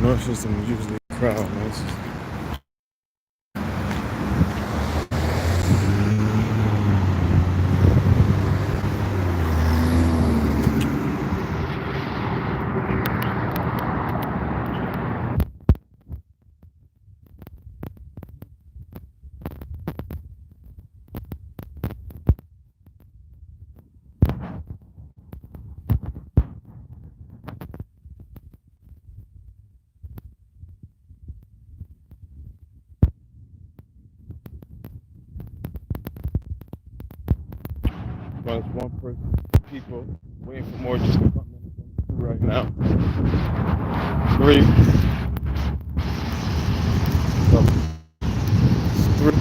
Narcissism is usually a crowd. Well, it's one person, people waiting for more just to come in right now. 3. So, it's 3.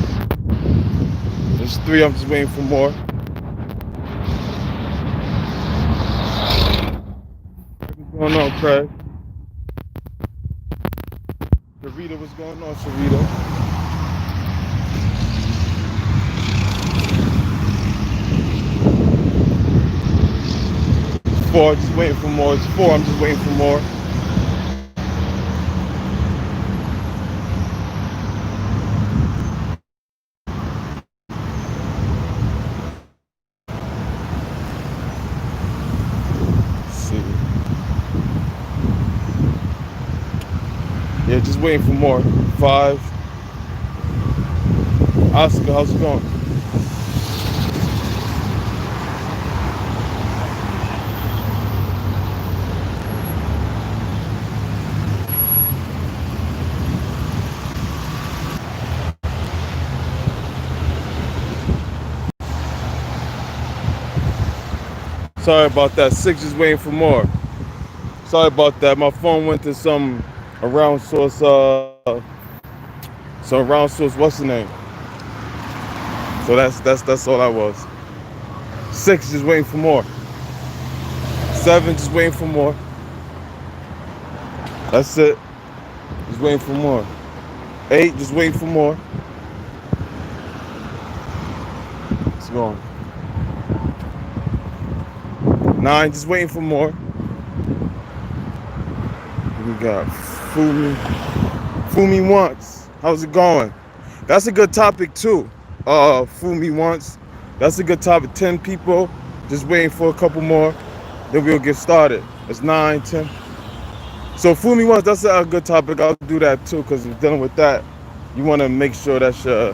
There's 3. I'm just waiting for more. What's going on, Craig? Sharita, what's going on, Sharita? 4, just waiting for more. It's 4, I'm just waiting for more. Let's see. Yeah, just waiting for more. 5. Oscar, how's it going? Sorry about that. 6, just waiting for more. Sorry about that. My phone went to some around source. Some around source. What's the name? So that's all I was. 6, just waiting for more. 7, just waiting for more. That's it. Just waiting for more. 8, just waiting for more. It's going. 9, just waiting for more. We got Fool Me Once. How's it going? That's a good topic too. Fool Me Once. That's a good topic. 10 people. Just waiting for a couple more. Then we'll get started. It's 9, 10. So Fool Me Once, that's a good topic. I'll do that too, because we're dealing with that. You want to make sure that's your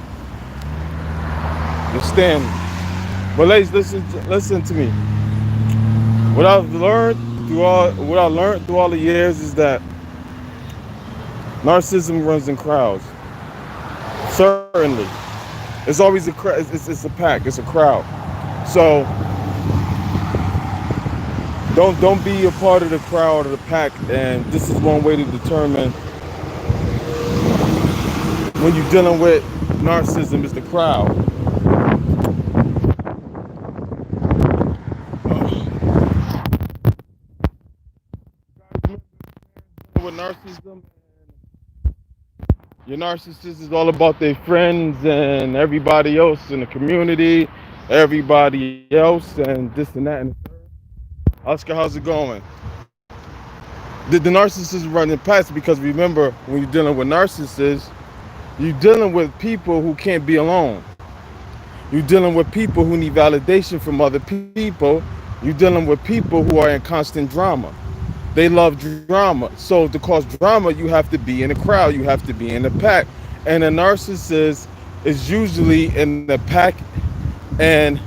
stand. But ladies, listen to me. What I've learned through all the years is that narcissism runs in crowds. Certainly, it's always a pack. It's a crowd. So don't be a part of the crowd or the pack. And this is one way to determine when you're dealing with narcissism is the crowd. With narcissism, your narcissist is all about their friends and everybody else in the community, everybody else, and this and that and the third. Oscar, how's it going? The narcissist running past, because remember, when you're dealing with narcissists, you're dealing with people who can't be alone. You're dealing with people who need validation from other people. You're dealing with people who are in constant drama. They love drama. So to cause drama, you have to be in a crowd. You have to be in a pack. And a narcissist is usually in the pack and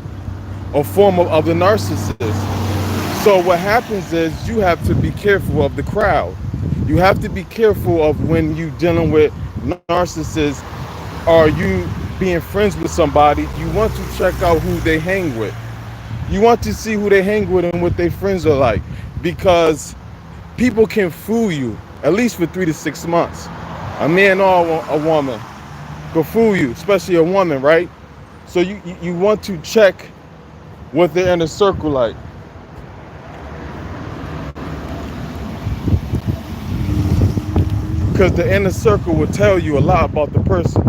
a form of the narcissist. So what happens is you have to be careful of the crowd. You have to be careful of when you're dealing with narcissists. Are you being friends with somebody? You want to check out who they hang with. You want to see who they hang with and what their friends are like. Because people can fool you, at least for 3 to 6 months. A man or a woman can fool you, especially a woman, right? So you want to check what their inner circle like. Because the inner circle will tell you a lot about the person.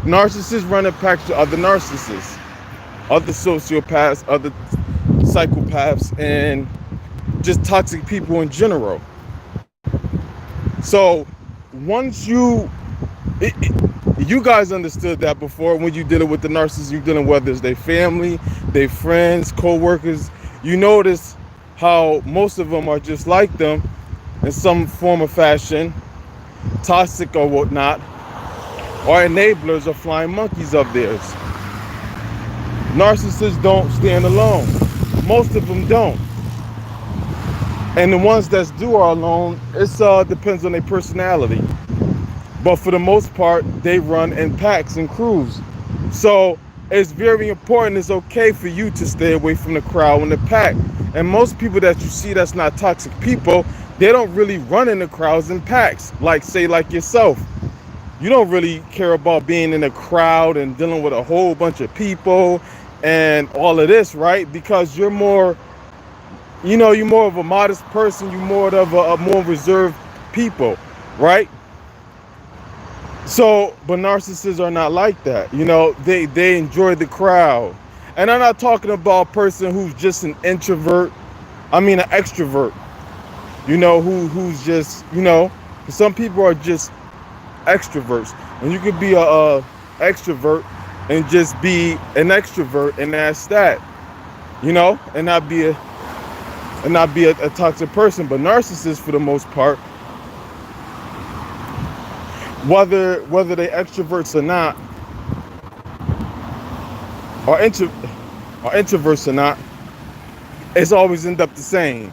Narcissists run in packs to other narcissists, other sociopaths, other psychopaths, and just toxic people in general. So once you guys understood that before when you dealing with the narcissist, you dealing whether it's their family, their friends, co-workers, you notice how most of them are just like them in some form or fashion, toxic or whatnot, or enablers or flying monkeys of theirs. Narcissists don't stand alone. Most of them don't. And the ones that do are alone, it depends on their personality. But for the most part, they run in packs and crews. So it's very important. It's okay for you to stay away from the crowd and the pack. And most people that you see that's not toxic people, they don't really run in the crowds and packs. Like, say, like yourself. You don't really care about being in a crowd and dealing with a whole bunch of people and all of this, right? Because you're more, you're more of a modest person. You're more of a more reserved people, right? So, but narcissists are not like that. They enjoy the crowd. And I'm not talking about a person who's just an introvert. I mean an extrovert. Who's just, some people are just extroverts. And you could be a extrovert and just be an extrovert, and that's that. And not be a toxic person. But narcissists, for the most part, whether they extroverts or not, or introverts or not, it's always end up the same.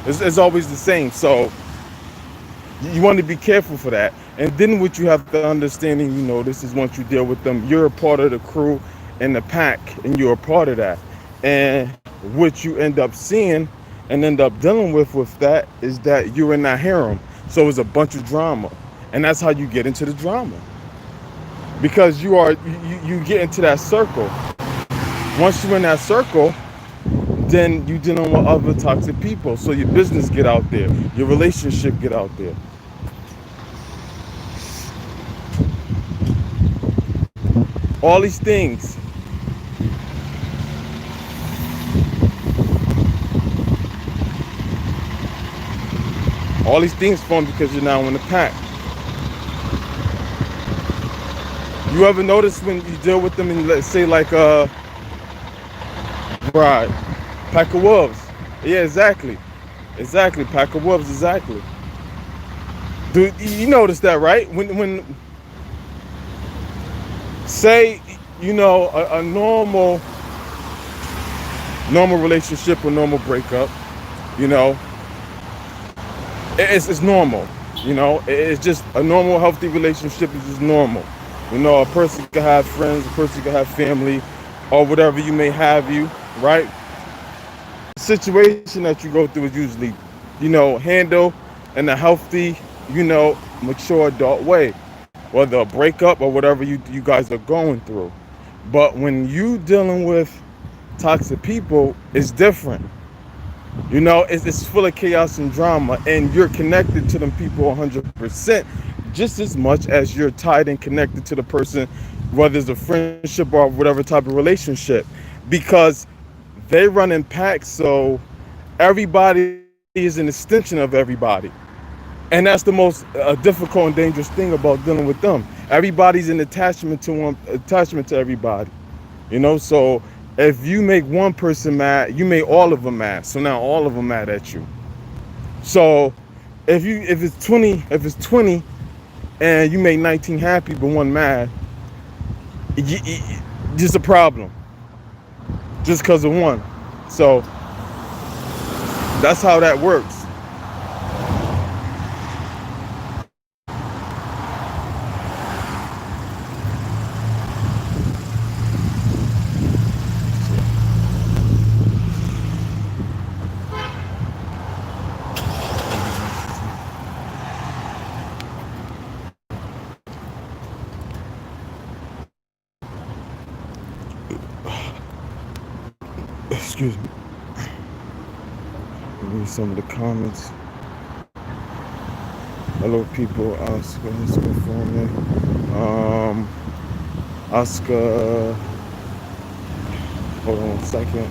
It's always the same. So you want to be careful for that. And then what you have to understand, and this is once you deal with them, you're a part of the crew and the pack, and you're a part of that. And what you end up seeing and end up dealing with that is that you're in that harem. So it's a bunch of drama. And that's how you get into the drama. Because you get into that circle. Once you're in that circle, then you're dealing with other toxic people. So your business get out there. Your relationship get out there. All these things. All these things form because you're now in the pack. You ever notice when you deal with them and let's say like right, pack of wolves. Yeah, exactly. Exactly, pack of wolves, exactly. Do you notice that, right? When say, a normal relationship or normal breakup, it's normal. It's just a normal healthy relationship is just normal. A person can have friends, a person can have family, or whatever you may have, right? The situation that you go through is usually, handle in a healthy, mature adult way, whether a breakup or whatever you guys are going through. But when you dealing with toxic people, it's different. It's full of chaos and drama, and you're connected to them people 100%, just as much as you're tied and connected to the person, whether it's a friendship or whatever type of relationship, because they run in packs, so everybody is an extension of everybody. And that's the most difficult and dangerous thing about dealing with them. Everybody's an attachment to everybody. So if you make one person mad, you make all of them mad. So now all of them mad at you. So if it's 20 and you make 19 happy but one mad, just a problem. Just because of one. So that's how that works. Excuse me. Read some of the comments. Hello, people. Oscar, Oscar. Hold on 1 second.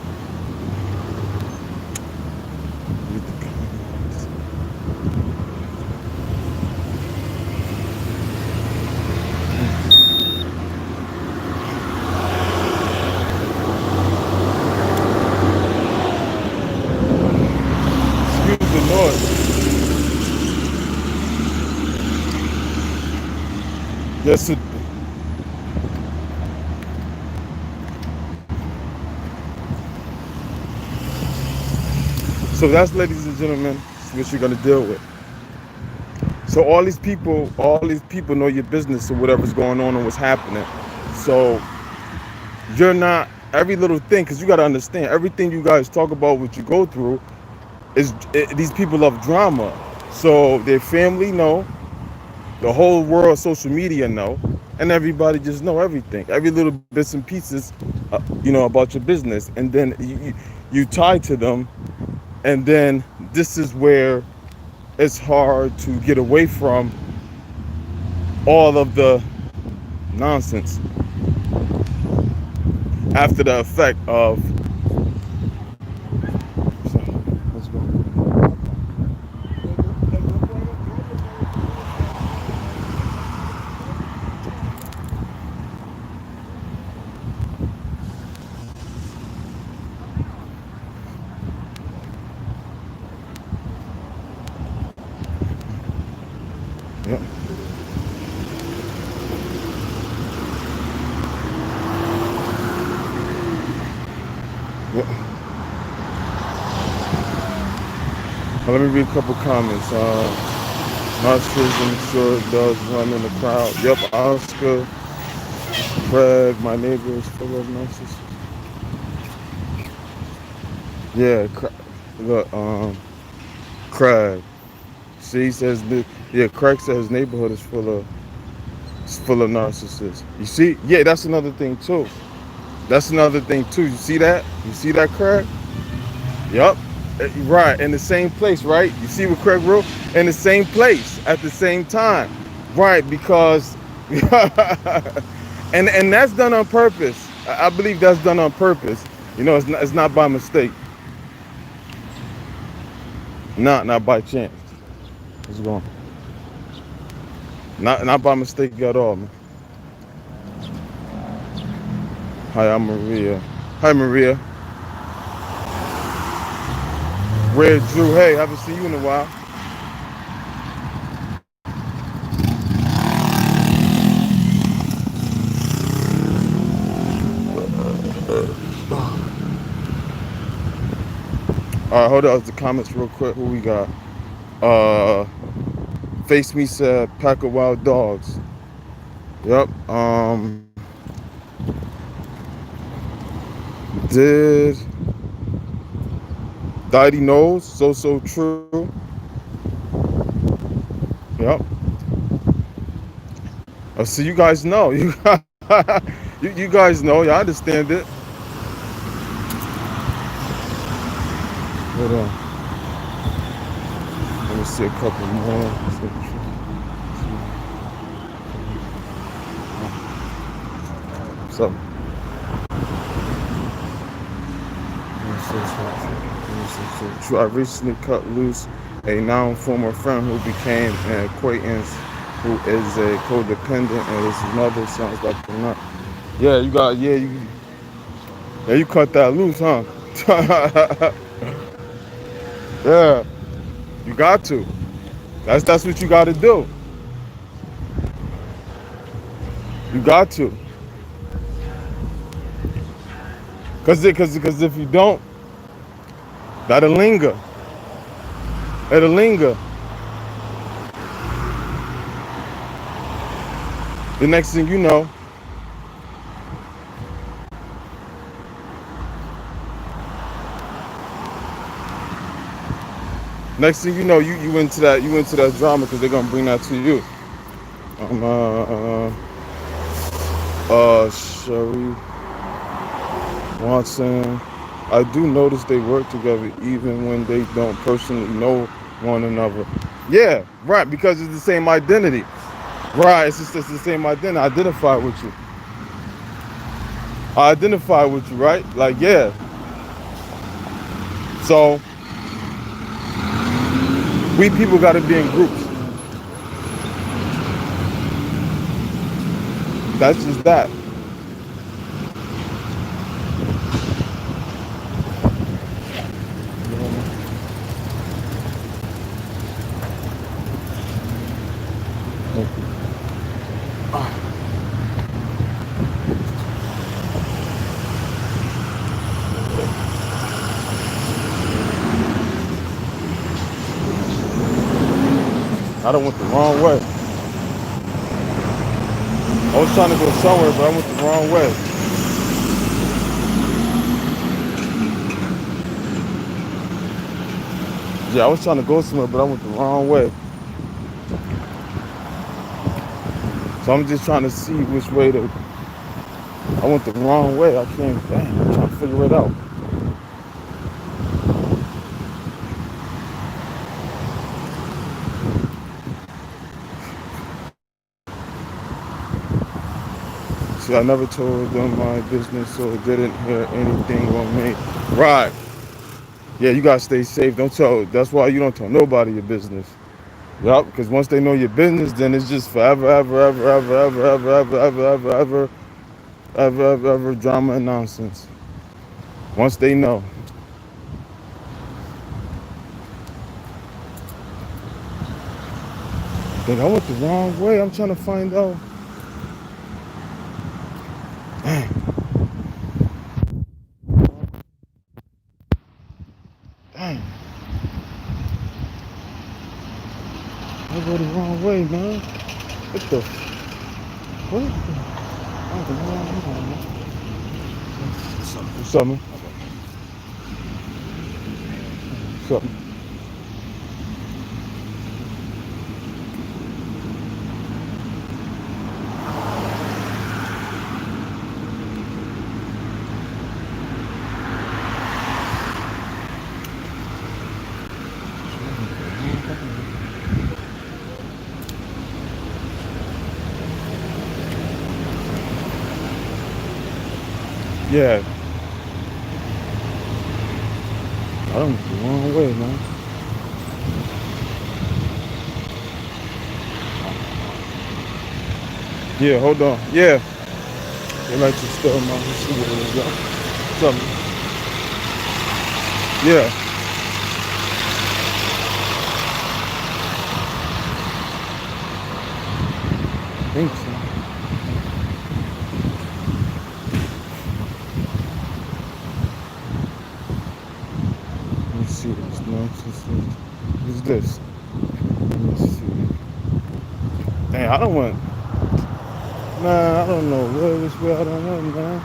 Yes, so that's, ladies and gentlemen, what you're gonna deal with. So all these people know your business or whatever's going on and what's happening. So you're not every little thing, because you got to understand everything you guys talk about, what you go through, these people love drama. So their family know, the whole world, social media know, and everybody just know everything, every little bits and pieces, about your business, and then you tie to them, and then this is where it's hard to get away from all of the nonsense after the effect of. So, let's go. Yep. Yep. Well, let me read a couple comments. Narcissism sure does run in the crowd. Yep, Oscar, Craig, my neighbor is full of narcissists. Yeah, look, Craig. See, he says, yeah, Craig says his neighborhood is full of narcissists. You see? Yeah, that's another thing too. That's another thing too. You see that? You see that, Craig? Yep. Right, in the same place, right? You see what Craig wrote? In the same place at the same time. Right, because and that's done on purpose. I believe that's done on purpose. It's not by mistake. Not by chance. What's going on? Not by mistake at all, man. Hi, I'm Maria. Hi, Maria. Red Drew. Hey, haven't seen you in a while. All right, hold on. The comments real quick. Who we got? Face Me said pack of wild dogs. Yep. Did Diddy knows? So true. Yep. So you guys know. You guys know. You understand it. Hold on. Let me see a couple more. So. I recently cut loose a now former friend who became an acquaintance who is a codependent, and his mother sounds like a nut. Yeah, you cut that loose, huh? Yeah, you got to. That's what you got to do. You got to. Cause if you don't, that'll linger. It'll linger. The next thing you know, you into that drama, because they're gonna bring that to you. Sherry Watson. I do notice they work together even when they don't personally know one another. Yeah, right, because it's the same identity. Right, it's the same identity. I identify with you, right? Like, yeah. So we people got to be in groups. That's just that. I done went the wrong way. I was trying to go somewhere, but I went the wrong way. Yeah, I was trying to go somewhere, but I went the wrong way. So I'm just trying to see which way to. I went the wrong way. I can't. Damn, I'm trying to figure it out. See, I never told them my business, so didn't hear anything on me. Right. Yeah, you gotta stay safe. Don't tell. That's why you don't tell nobody your business. Yup, because once they know your business, then it's just forever, ever drama and nonsense. Once they know. Think I went the wrong way. I'm trying to find out. Dang. Dang. I go the wrong way, man. What the? What? I don't know. What's up, man? What's up? Yeah. I don't went the wrong way, man. Yeah, hold on. Yeah. They like to still, man. Let's see what it is, y'all. What's up, man? Yeah. I think so. Let me see this narcissist. What's this? Let me see. Dang, I don't want. Man, I don't know where this way I don't want, man.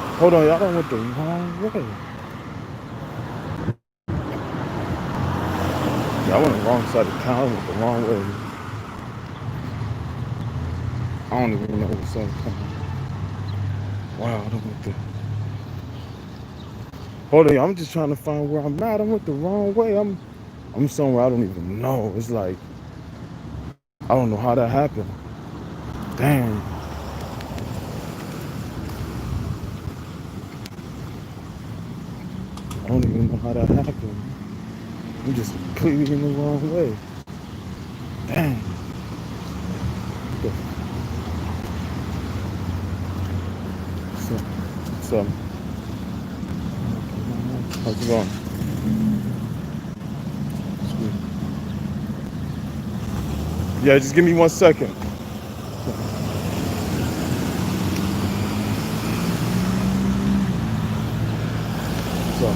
Hold on, y'all don't went the wrong way. Yeah, I went the wrong side of town. I went the wrong way. I don't even know what side of town. Wow, I don't went the. Hold on, I'm just trying to find where I'm at. I went the wrong way. I'm somewhere I don't even know. It's like I don't know how that happened. Damn. I don't even know how that happened. I'm just completely in the wrong way. Damn. So, how's it going? Yeah, just give me 1 second. So.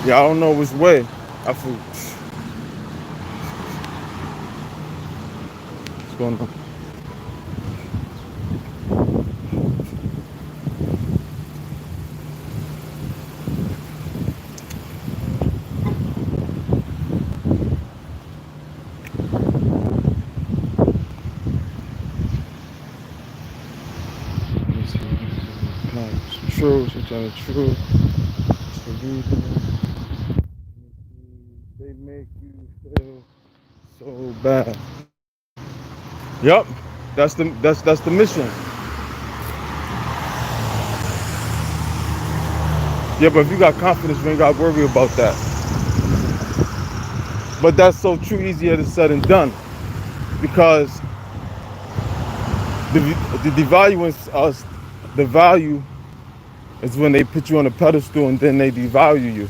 Yeah, I don't know which way. I feel. What's going on? True, sometimes true. They make you feel so bad. Yep, that's the mission. Yeah, but if you got confidence, you ain't got to worry about that. But that's so true, easier said than done, because the devaluing us the value is when they put you on a pedestal and then they devalue you.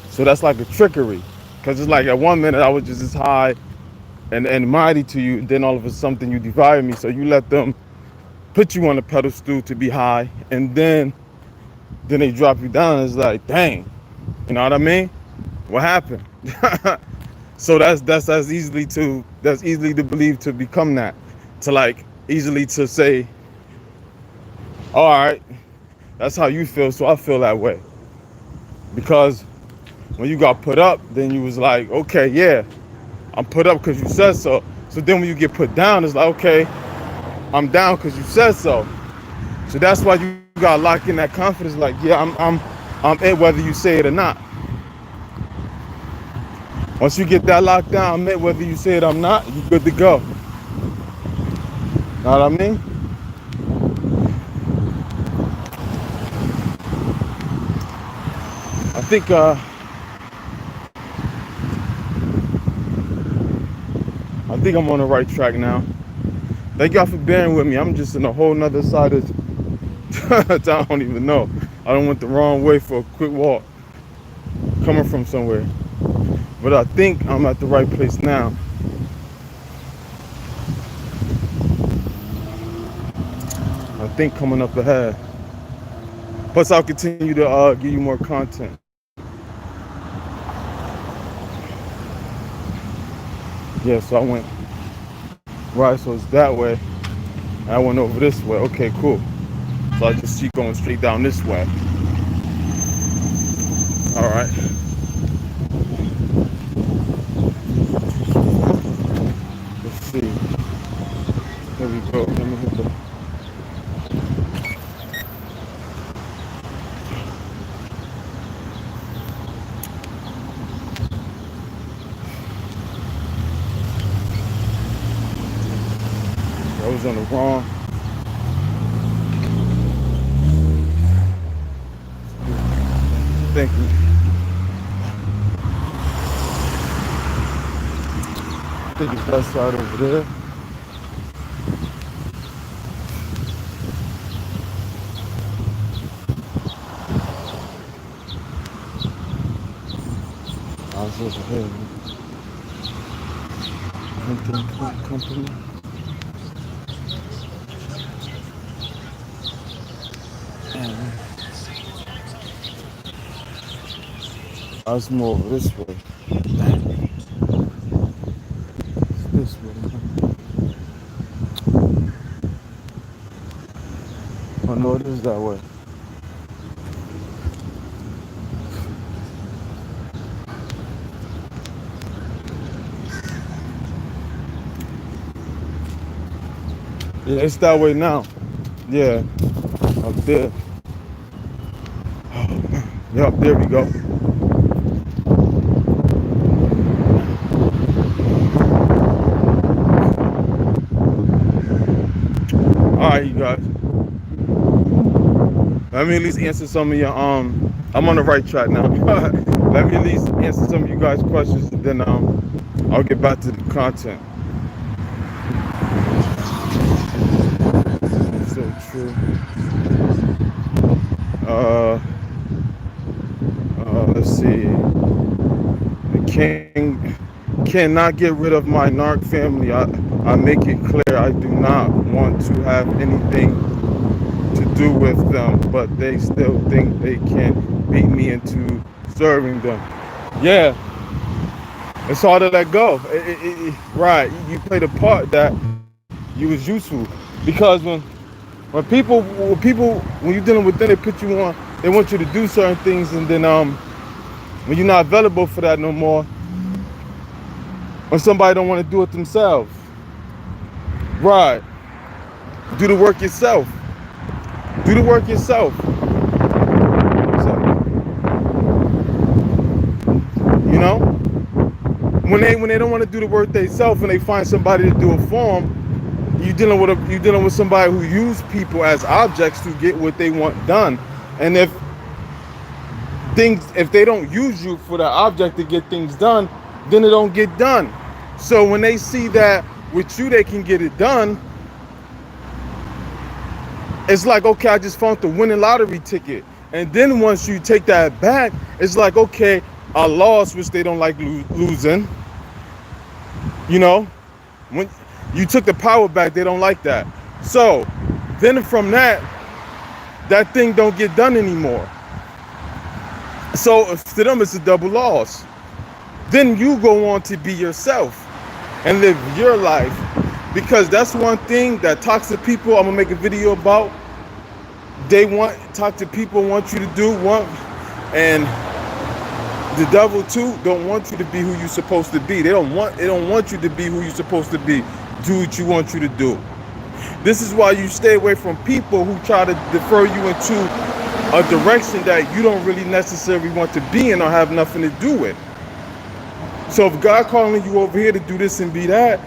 So that's like a trickery. Because it's like at one minute I was just as high and mighty to you, and then all of a sudden you devalue me. So you let them put you on a pedestal to be high, and then they drop you down. It's like, dang, you know what I mean? What happened? So that's easily to believe, to become that, to like easily to say, all right, that's how you feel, so I feel that way. Because when you got put up, then you was like, okay, yeah, I'm put up because you said so. So then when you get put down, it's like, okay, I'm down because you said so. So that's why you got locked in that confidence, like, yeah, I'm it whether you say it or not. Once you get that locked down, I'm it whether you say it or not, you good to go. Know what I mean? I think I'm on the right track now. Thank y'all for bearing with me. I'm just in a whole nother side of I don't even know. I done went the wrong way for a quick walk, coming from somewhere. But I think I'm at the right place now. I think coming up ahead. Plus I'll continue to give you more content. Yeah, so I went right, so it's that way. And I went over this way. Okay, cool. So I just keep going straight down this way. All right. Let's see. There we go. Let me hit the. I was on the wrong. Thank you. I think it's that side over there. I was over here. Company. I was more over this way. It's this way. Oh no, it is that way. Yeah, it's that way now. Yeah, up there. Yep, there we go. Alright, you guys. Let me at least answer some of your I'm on the right track now. Let me at least answer some of you guys' questions, and then I'll get back to the content. So true. Let's see. The king cannot get rid of my narc family. I make it clear I do not want to have anything to do with them, but they still think they can beat me into serving them. Yeah, it's hard to let go. Right, you played a part that you was useful, because when you're dealing with them, they put you on. They want you to do certain things, and then when you're not available for that no more, when somebody don't want to do it themselves, right? Do the work yourself. Do the work yourself. So, you know, when they don't want to do the work themselves and they find somebody to do it for them, you're dealing with somebody who use people as objects to get what they want done. And if they don't use you for the object to get things done, then it don't get done. So when they see that with you they can get it done, It's like, okay, I just found the winning lottery ticket. And then once you take that back, it's like, okay, I lost, which they don't like losing. You know, when you took the power back, they don't like that. So then from that thing don't get done anymore. So to them, it's a double loss. Then you go on to be yourself and live your life. Because that's one thing that toxic people, I'm gonna make a video about. Toxic people want you to do one, and the devil too don't want you to be who you're supposed to be. They don't want you to be who you're supposed to be. Do what you want you to do. This is why you stay away from people who try to defer you into a direction that you don't really necessarily want to be in or have nothing to do with. So if God calling you over here to do this and be that,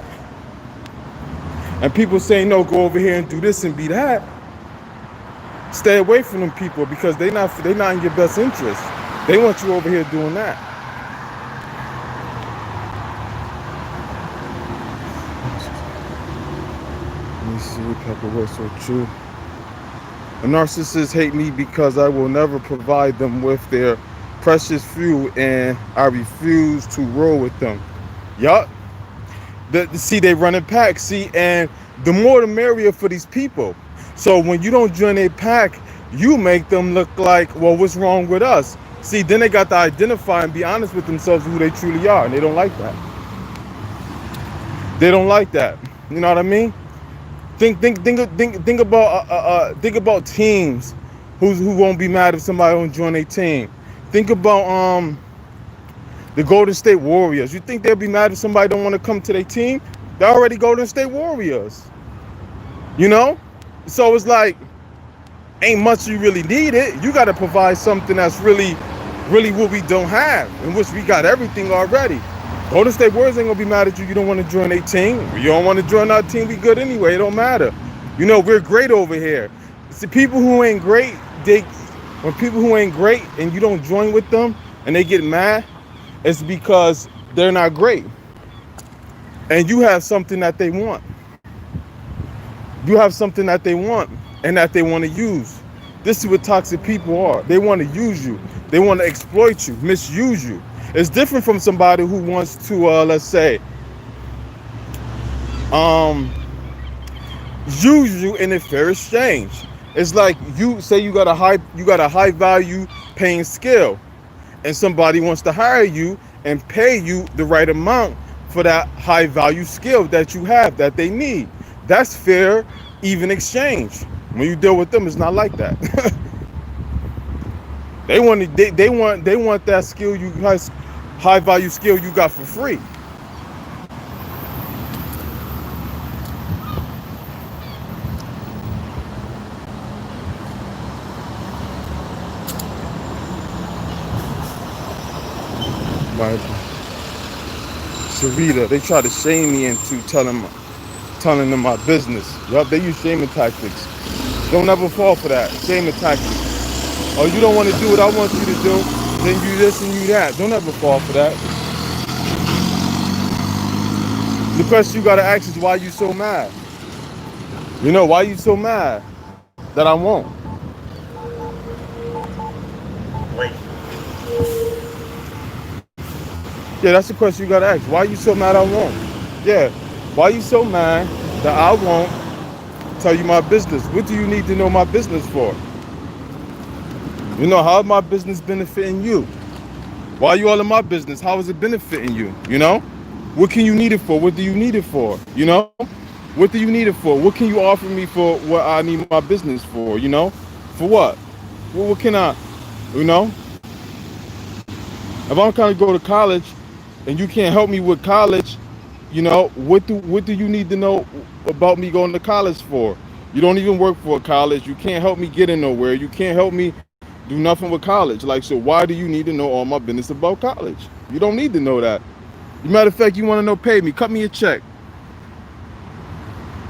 and people say no, go over here and do this and be that, stay away from them people, because they're not in your best interest. They want you over here doing that. Let me see, Pepper, what's so true? The narcissists hate me because I will never provide them with their precious fuel, and I refuse to roll with them. Yup. See, they run a pack. See, and the more the merrier for these people. So when you don't join a pack, you make them look like, well, what's wrong with us? See, then they got to identify and be honest with themselves who they truly are, and they don't like that. They don't like that. You know what I mean? Think about teams who won't be mad if somebody don't join a team. Think about the Golden State Warriors. You think they'll be mad if somebody don't want to come to their team? They're already Golden State Warriors. You know? So it's like, ain't much you really need it. You got to provide something that's really what we don't have, in which we got everything already. Golden State Warriors ain't going to be mad at you. You don't want to join a team. You don't want to join our team. We good anyway. It don't matter. You know, we're great over here. See, people who ain't great, when people who ain't great and you don't join with them and they get mad, it's because they're not great. And you have something that they want. You have something that they want and that they want to use. This is what toxic people are. They want to use you. They want to exploit you, misuse you. It's different from somebody who wants to, let's say, use you in a fair exchange. It's like you say you got a high value paying skill, and somebody wants to hire you and pay you the right amount for that high value skill that you have that they need. That's fair, even exchange. When you deal with them, it's not like that. They want that skill you guys, high value skill you got for free. Like Sarita, they try to shame me into telling them my business. Yup, they use shaming tactics. Don't ever fall for that. Shaming tactics. Oh, you don't want to do what I want you to do, then you this and you that. Don't ever fall for that. The question you gotta ask is, why you so mad? You know, why you so mad that I won't? Yeah, that's the question you gotta ask. Why you so mad I won't? Yeah, why you so mad that I won't tell you my business? What do you need to know my business for? You know, how is my business benefiting you? Why are you all in my business? How is it benefiting you? You know? What can you need it for? What do you need it for? You know? What do you need it for? What can you offer me for what I need my business for? You know? For what? What can I, you know? If I'm trying to go to college and you can't help me with college, you know, what do you need to know about me going to college for? You don't even work for a college. You can't help me get in nowhere. You can't help me do nothing with college. Like, so why do you need to know all my business about college? You don't need to know that. As a matter of fact, you want to know, pay me, cut me a check.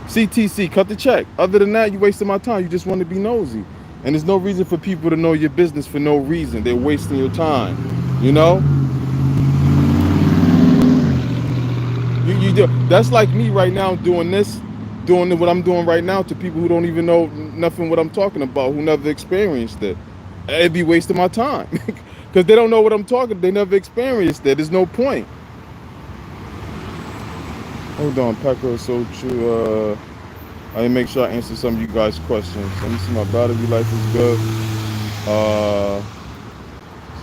CTC, cut the check. Other than that, you wasting my time. You just want to be nosy. And there's no reason for people to know your business for no reason. They're wasting your time. You know? You do. That's like me right now doing this. doing what I'm doing right now to people who don't even know nothing what I'm talking about, who never experienced it. It'd be wasting my time because they don't know what I'm talking. They never experienced it. There's no point. Hold on, Pecker. So true. I make sure I answer some of you guys' questions. Let me see. My battery life is good.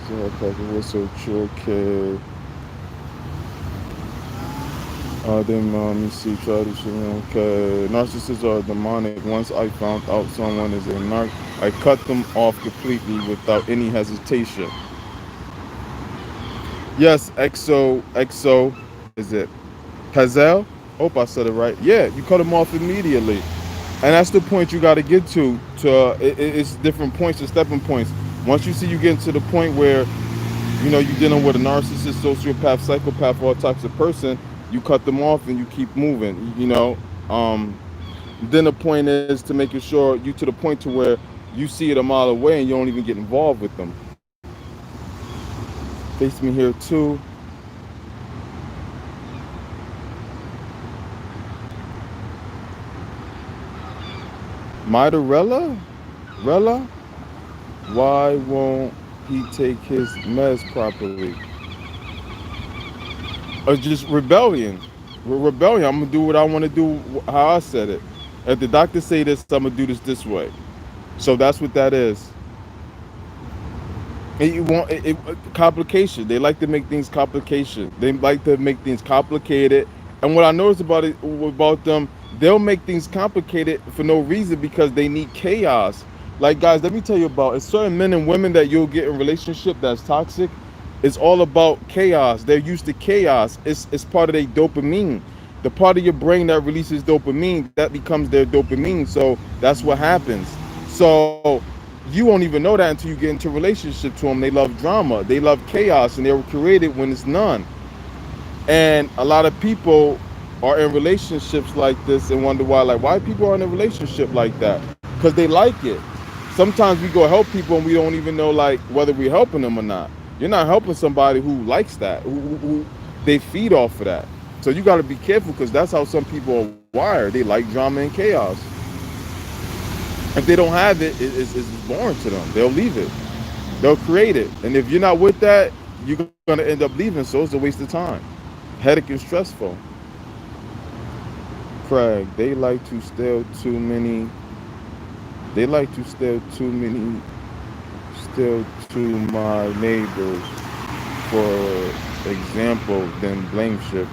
So Pecker was so true. Okay. Then let me see. Try to show. Okay. Narcissists are demonic. Once I found out someone is a narc, I cut them off completely without any hesitation. Yes, EXO. Is it Hazel? Hope I said it right. Yeah, you cut them off immediately, and that's the point you got to get to. It's different points and stepping points. Once you see you getting to the point where you're dealing with a narcissist, sociopath, psychopath, all types of person, you cut them off and you keep moving. Then the point is to making sure you to the point to where you see it a mile away and you don't even get involved with them. Face me here too. Rella, why won't he take his meds properly? Or just rebellion. Rebellion. I'm gonna do what I want to do, how I said it. If the doctor say this, I'm gonna do this way. So that's what that is. And you want complication. They like to make things complication. They like to make things complicated. And what I noticed about them, they'll make things complicated for no reason because they need chaos. Like guys, let me tell you about it's certain men and women that you'll get in relationship that's toxic. It's all about chaos. They're used to chaos. It's part of their dopamine. The part of your brain that releases dopamine, that becomes their dopamine. So that's what happens. So you won't even know that until you get into a relationship to them. They love drama. They love chaos, and they were created when it's none. And a lot of people are in relationships like this and wonder why people are in a relationship like that, because they like it. Sometimes we go help people and we don't even know whether we're helping them or not. You're not helping somebody who likes that, who they feed off of that. So you got to be careful, because that's how some people are wired. They like drama and chaos. If they don't have it, it's boring to them. They'll leave it. They'll create it. And if you're not with that, you're going to end up leaving. So it's a waste of time. Headache and stressful. Craig, they like to steal too many to my neighbors, for example, then blame shift.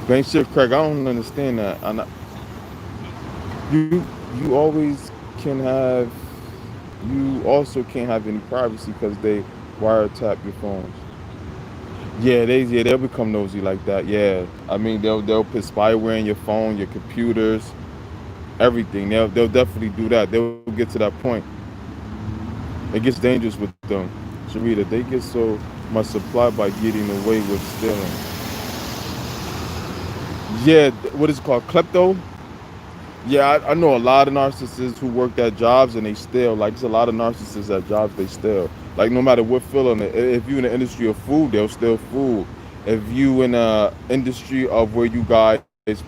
Blame shift, Craig, I don't understand that. You you always can have you also can't have any privacy because they wiretap your phones. They'll become nosy like that. Yeah, I mean they'll put spyware in your phone, your computers, everything. They'll definitely do that. They'll get to that point. It gets dangerous with them. Sharita, they get so much supply by getting away with stealing. Yeah, what is it called? Klepto? Yeah, I know a lot of narcissists who work at jobs and they steal. Like, there's a lot of narcissists at jobs they steal. Like, no matter what field, if you in the industry of food, they'll steal food. If you in the industry of where you guys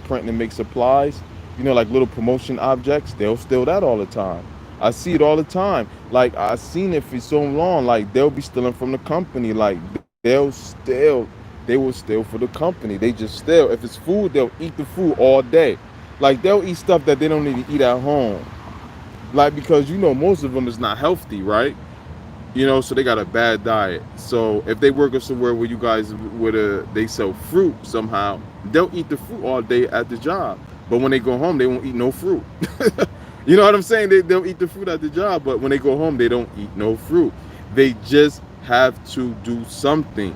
print and make supplies, like little promotion objects, they'll steal that all the time. I see it all the time. Like, I've seen it for so long. Like, they'll be stealing from the company. Like, they will steal for the company. They just steal. If it's food, they'll eat the food all day. Like, they'll eat stuff that they don't need to eat at home. Like, because most of them is not healthy, right? So they got a bad diet. So if they work somewhere where you guys they sell fruit somehow, they'll eat the fruit all day at the job. But when they go home, they won't eat no fruit. You know what I'm saying? They'll eat the fruit at the job, but when they go home, they don't eat no fruit. They just have to do something.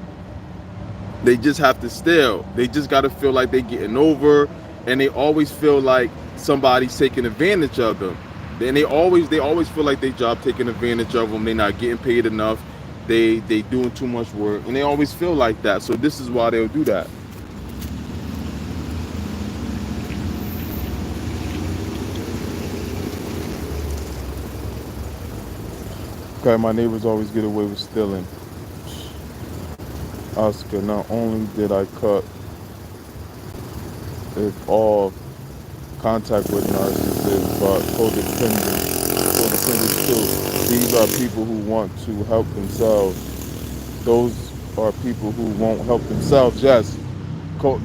They just have to steal. They just got to feel like they're getting over, and they always feel like somebody's taking advantage of them. And they always feel like their job taking advantage of them. They're not getting paid enough. They doing too much work, and they always feel like that. So this is why they'll do that. Okay, my neighbors always get away with stealing. Oscar, not only did I cut it off contact with narcissists, but codependents too. These are people who want to help themselves. Those are people who won't help themselves. Yes,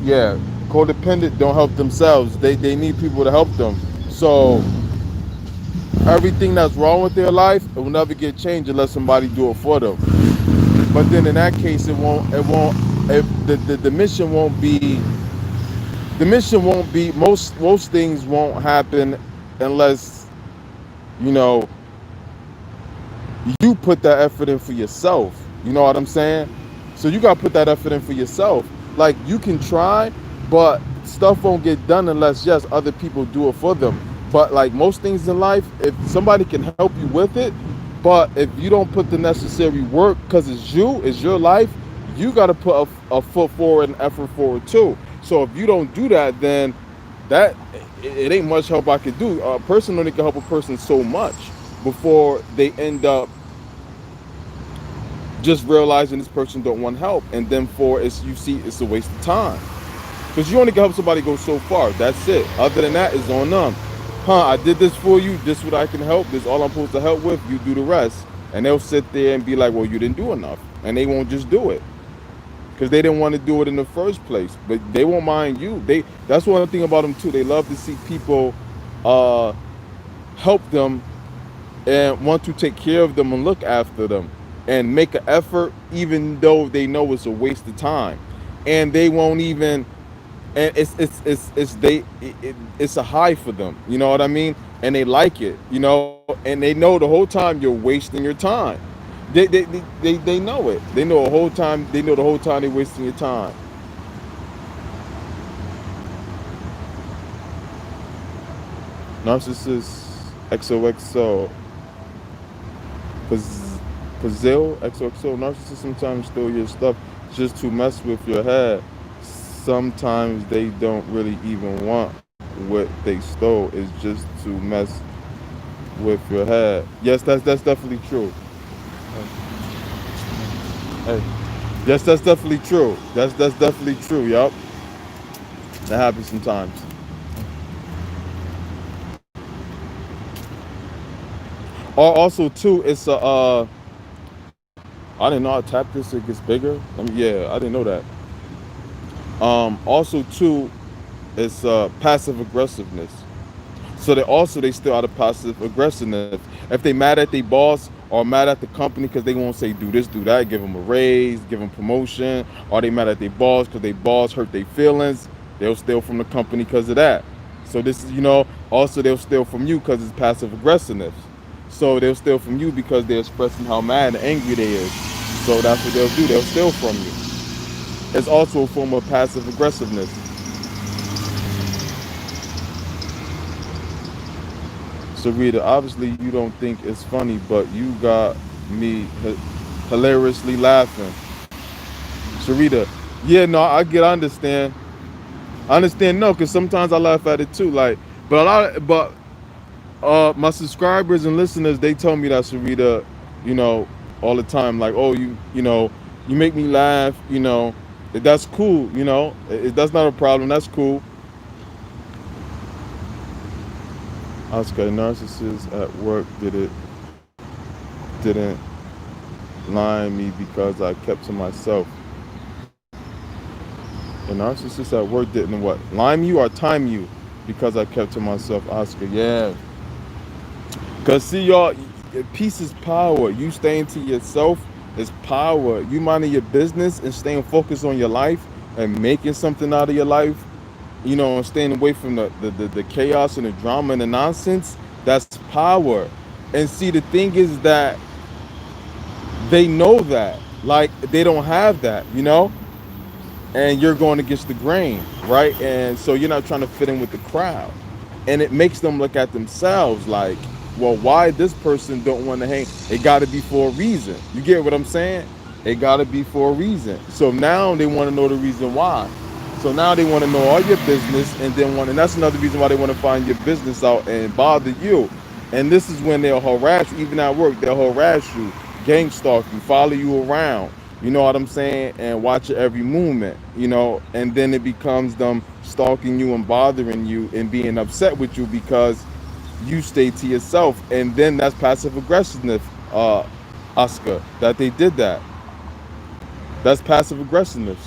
yeah, codependent don't help themselves. They need people to help them. So everything that's wrong with their life, it will never get changed unless somebody do it for them. But then in that case, if the mission won't be, most things won't happen unless, you know, you put that effort in for yourself. You know what I'm saying? So you gotta put that effort in for yourself. Like, you can try, but stuff won't get done unless, yes, other people do it for them. But like most things in life, if somebody can help you with it, but if you don't put the necessary work, because it's your life, you gotta put a foot forward and effort forward too. So if you don't do that, then that it ain't much help I could do. A person only can help a person so much before they end up just realizing this person don't want help, and then for it's, you see, it's a waste of time, because you only can help somebody go so far. That's it. Other than that, it's on them. I did this for you, this what I can help, this all I'm supposed to help with, you do the rest. And they'll sit there and be like, well, you didn't do enough, and they won't just do it because they didn't want to do it in the first place. But they won't mind you. That's one thing about them too. They love to see people uh help them and want to take care of them and look after them and make an effort, even though they know it's a waste of time. And they won't even, and it's a high for them, you know what I mean? And they like it, and they know the whole time you're wasting your time. They know it. They know the whole time they're wasting your time. Narcissist XOXO. Brazil, XOXO. Narcissists sometimes steal your stuff just to mess with your head. Sometimes they don't really even want what they stole. It's just to mess with your head. Yes, that's definitely true. Hey, yes, that's definitely true. That's definitely true. Yup, that happens sometimes. Also, too, it's a. I didn't know I tap this, it gets bigger. Yeah, I didn't know that. Also, too, it's passive aggressiveness. So they still out of passive aggressiveness. If they mad at their boss or mad at the company because they won't say do this, do that, give them a raise, give them promotion, or they mad at their boss because their boss hurt their feelings, they'll steal from the company because of that. So this is, also they'll steal from you because it's passive aggressiveness. So they'll steal from you because they're expressing how mad and angry they is. So that's what they'll do. They'll steal from you. It's also a form of passive aggressiveness. So Rita, obviously you don't think it's funny, but you got me hilariously laughing. Sharita, yeah, no, I understand. I understand, no, because sometimes I laugh at it too. Like, but my subscribers and listeners, they tell me that, Sharita, you know, all the time. Like, oh, you make me laugh. That's cool. That's not a problem. That's cool. Oscar, narcissist at work didn't line me because I kept to myself. The narcissist at work didn't what? Lime you or time you because I kept to myself, Oscar. Yeah. Cause see, y'all, peace is power. You staying to yourself is power. You minding your business and staying focused on your life and making something out of your life, and staying away from the chaos and the drama and the nonsense, that's power. And see, the thing is that they know that. Like, they don't have that. And you're going against the grain, right? And so you're not trying to fit in with the crowd. And it makes them look at themselves like, well, why this person don't want to hang? It got to be for a reason. You get what I'm saying? It got to be for a reason. So now they want to know the reason why. So now they want to know all your business, and that's another reason why they want to find your business out and bother you. And this is when they'll harass you, even at work. They'll harass you, gang stalk you, follow you around, You know what I'm saying? And watch your every movement, and then it becomes them stalking you and bothering you and being upset with you because you stay to yourself. And then that's passive aggressiveness, Oscar, that they did that. That's passive aggressiveness.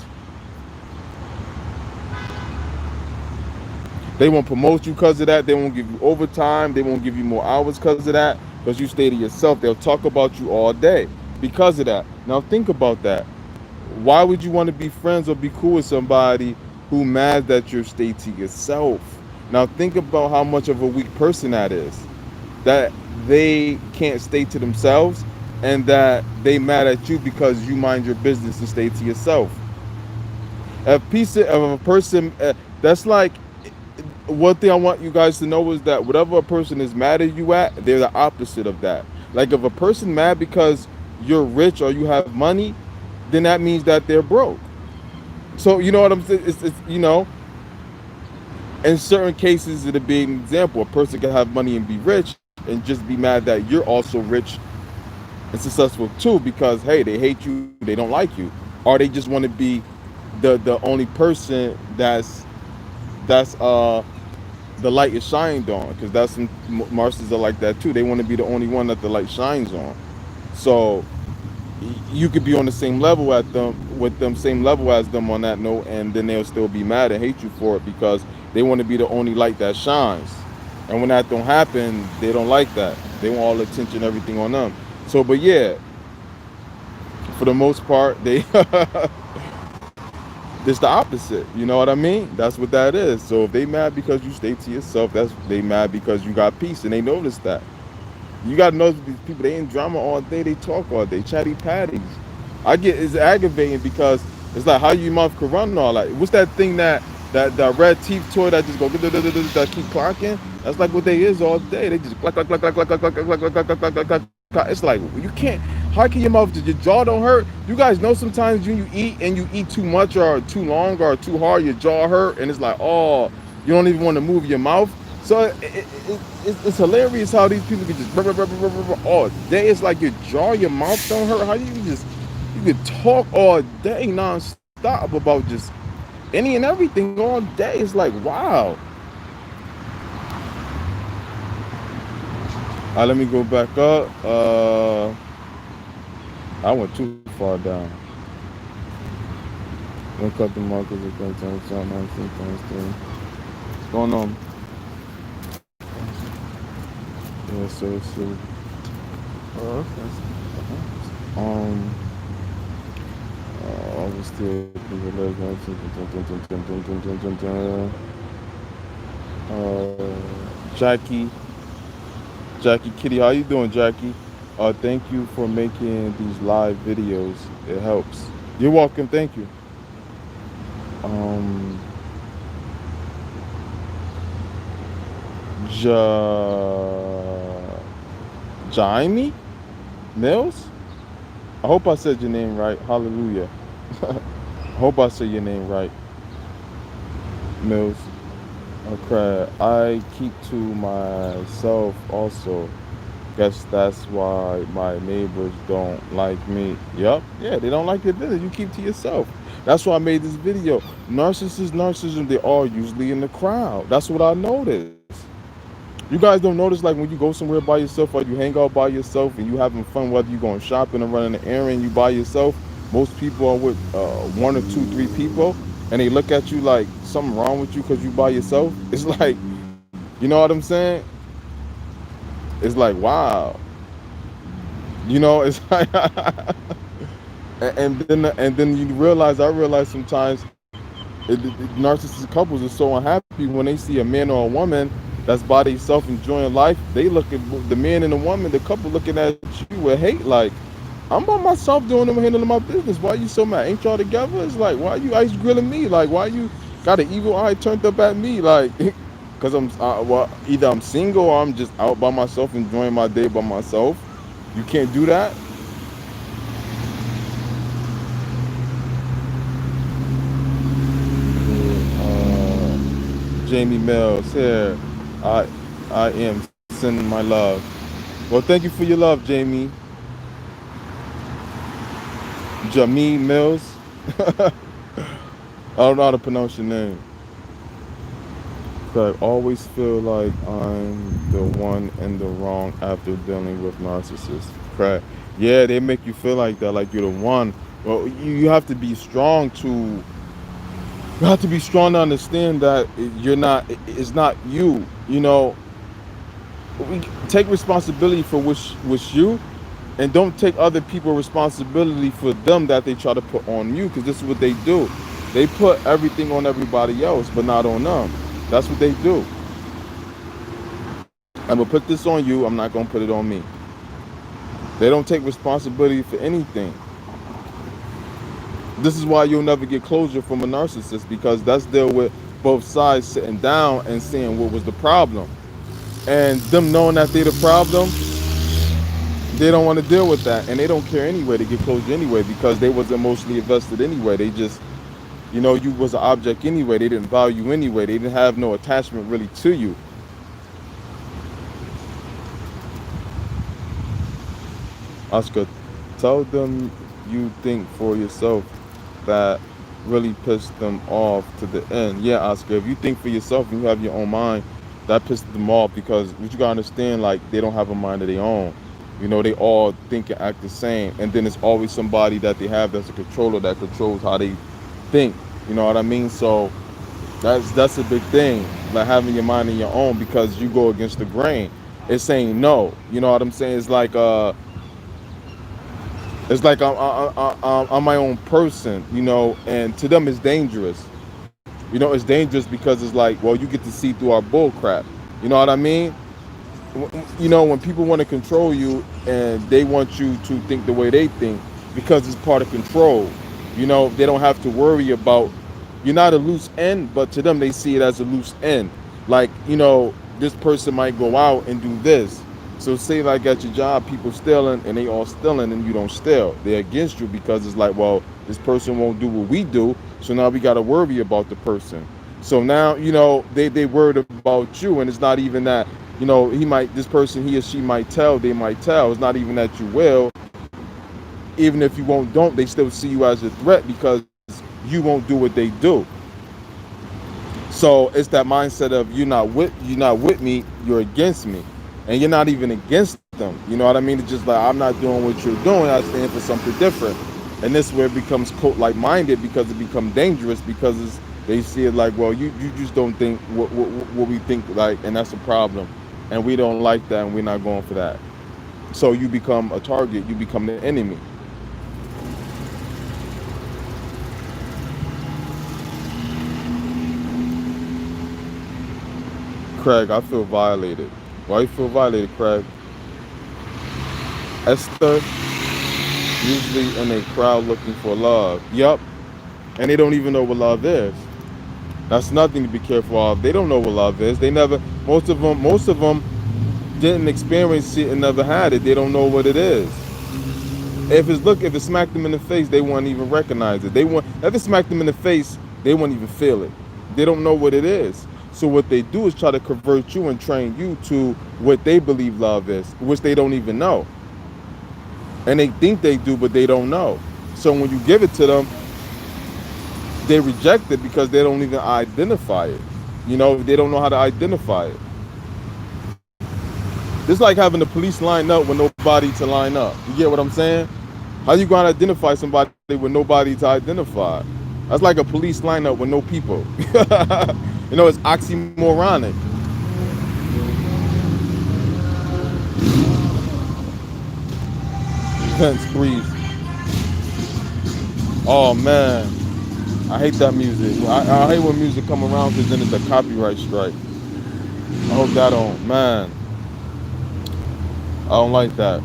They won't promote you because of that. They won't give you overtime. They won't give you more hours because of that. Because you stay to yourself. They'll talk about you all day because of that. Now think about that. Why would you want to be friends or be cool with somebody who mad that you stay to yourself? Now think about how much of a weak person that is. That they can't stay to themselves and that they mad at you because you mind your business and stay to yourself. A piece of a person, that's like, one thing I want you guys to know is that whatever a person is mad at you at, they're the opposite of that. Like if a person mad because you're rich or you have money, then that means that they're broke. So you know what I'm saying? It's in certain cases it'll be an example. A person can have money and be rich and just be mad that you're also rich and successful too because hey, they hate you, they don't like you, or they just want to be the only person that's the light is shined on, because that's some Martians are like that too. They want to be the only one that the light shines on. So you could be on the same level at them with them, same level as them on that note, and then they'll still be mad and hate you for it because they want to be the only light that shines. And when that don't happen, they don't like that. They want all the attention, everything on them. So, but yeah, for the most part, they it's the opposite. You know what I mean? That's what that is. So if they mad because you stay to yourself, that's they mad because you got peace, and they notice that. You gotta know these people. They in drama all day. They talk all day. Chatty patties. I get it's aggravating because it's like how your mouth could run all that. What's that thing that red teeth toy that just go that keep clocking? That's like what they is all day. They just clack clack clack clack clack clack clack clack clack clack clack clack clack. It's like you can't. How can your mouth? Your jaw don't hurt? You guys know sometimes when you eat and you eat too much or too long or too hard, your jaw hurt, and it's like oh, you don't even want to move your mouth. So it's hilarious how these people can just all day. It's like your jaw, your mouth don't hurt. How you can talk all day nonstop about just any and everything all day. It's like wow. All right, let me go back up. I went too far down. Don't cut the markers. What's going on? Yeah, so Oh, okay. um I was still Jackie, Jackie Kitty, how you doing, Jackie? Thank you for making these live videos. It helps. You're welcome. Thank you. Um, ja, Jaime Mills. I hope I said your name right. Hallelujah. I hope I said your name right, Mills. Okay, I keep to myself also. Guess that's why my neighbors don't like me. Yup, yeah, they don't like your business. You keep to yourself. That's why I made this video. Narcissism, they are usually in the crowd. That's what I noticed. You guys don't notice like when you go somewhere by yourself or you hang out by yourself and you having fun, whether you're going shopping or running an errand, you by yourself. Most people are with one or two, three people, and they look at you like something wrong with you because you by yourself. It's like, you know what I'm saying? It's like wow. It's like, and then you realize I realize sometimes narcissistic couples are so unhappy when they see a man or a woman that's by themselves enjoying life. They look at the man and the woman, the couple looking at you with hate. Like I'm by myself doing them handling my business. Why you so mad? Ain't y'all together? It's like why you ice grilling me? Like why you got an evil eye turned up at me? Like because I'm well, either I'm single or I'm just out by myself enjoying my day by myself. You can't do that. Jamie Mills here. I I am sending my love. Well, thank you for your love, Jamie. Jamie Mills. I don't know how to pronounce your name. But I always feel like I'm the one in the wrong after dealing with narcissists. Crap. Yeah, they make you feel like that, like you're the one. Well, you have to be strong to. You have to be strong to understand that you're not. It's not you. You know, we take responsibility for which you, and don't take other people responsibility for them that they try to put on you, because this is what they do. They put everything on everybody else but not on them. That's what they do. I'm gonna put this on you, I'm not gonna put it on me. They don't take responsibility for anything. This is why you'll never get closure from a narcissist, because that's deal with both sides sitting down and seeing what was the problem, and them knowing that they're the problem. They don't want to deal with that, and they don't care anyway to get closure anyway, because they was emotionally invested anyway. They just, you was an object anyway. They didn't value you anyway. They didn't have no attachment really to you. Oscar, tell them you think for yourself. That really pissed them off to the end. Yeah, Oscar, if you think for yourself and you have your own mind, that pissed them off, because what you gotta understand, like, they don't have a mind of their own. They all think and act the same, and then it's always somebody that they have that's a controller that controls how they think. You know what I mean? So that's a big thing, like having your mind in your own, because you go against the grain. It's saying no. You know what I'm saying? It's like I'm my own person, and to them it's dangerous. It's dangerous because it's like, well, you get to see through our bull crap. You know what I mean? When people want to control you and they want you to think the way they think, because it's part of control. They don't have to worry about, you're not a loose end, but to them they see it as a loose end. Like, this person might go out and do this. So say like at your job, people stealing and they all stealing and you don't steal. They're against you because it's like, well, this person won't do what we do, so now we got to worry about the person. So now, they worried about you, and it's not even that, this person, he or she might tell, they might tell. It's not even that you will. Even if you won't, don't, they still see you as a threat because you won't do what they do. So it's that mindset of you're not with me, you're against me. And you're not even against them. You know what I mean? It's just like, I'm not doing what you're doing, I stand for something different. And this is where it becomes like minded, because it becomes dangerous, because they see it like, well, you just don't think what we think, like, and that's a problem. And we don't like that, and we're not going for that. So you become a target, you become the enemy. Craig, I feel violated. Why you feel violated, Craig? Esther, usually in a crowd looking for love. Yup. And they don't even know what love is. That's nothing to be careful of. They don't know what love is. They never, most of them didn't experience it and never had it. They don't know what it is. If it smacked them in the face, they won't even recognize it. If it smacked them in the face, they won't even feel it. They don't know what it is. So what they do is try to convert you and train you to what they believe love is, which they don't even know. And they think they do, but they don't know. So when you give it to them, they reject it because they don't even identify it. They don't know how to identify it. It's like having the police line up with nobody to line up. You get what I'm saying? How you going to identify somebody with nobody to identify? That's like a police lineup with no people. It's oxymoronic. Fence breeze. Oh man, I hate that music. I hate when music come around, because then it's a copyright strike. I hope that don't, man. I don't like that.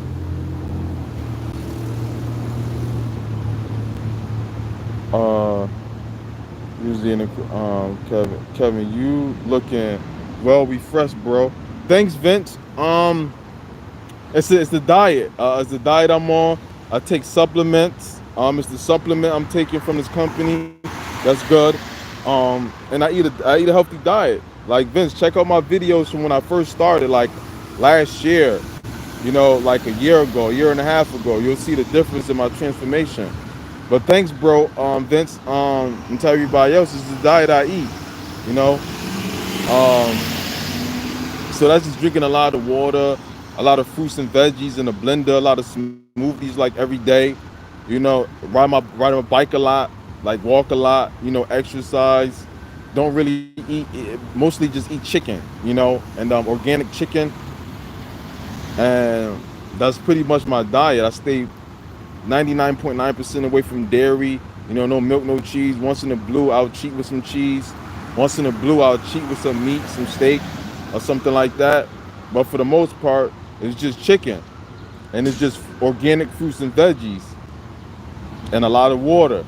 Usually in the Kevin, you looking well refreshed, bro. Thanks, Vince. It's the diet. It's the diet I'm on. I take supplements. It's the supplement I'm taking from this company. That's good. And I eat a healthy diet. Like, Vince, check out my videos from when I first started, like last year. Like a year ago, a year and a half ago. You'll see the difference in my transformation. But thanks, bro. Vince. And tell everybody else, this is the diet I eat. You know. So that's just drinking a lot of water, a lot of fruits and veggies in a blender, a lot of smoothies like every day. You know, ride my bike a lot, like walk a lot. You know, exercise. Don't really mostly just eat chicken. You know, and organic chicken, and that's pretty much my diet. I stay 99.9% away from dairy. You know, no milk, no cheese. Once in a blue, I'll cheat with some cheese. Once in a blue, I'll cheat with some meat, some steak, or something like that. But for the most part, it's just chicken, and it's just organic fruits and veggies, and a lot of water.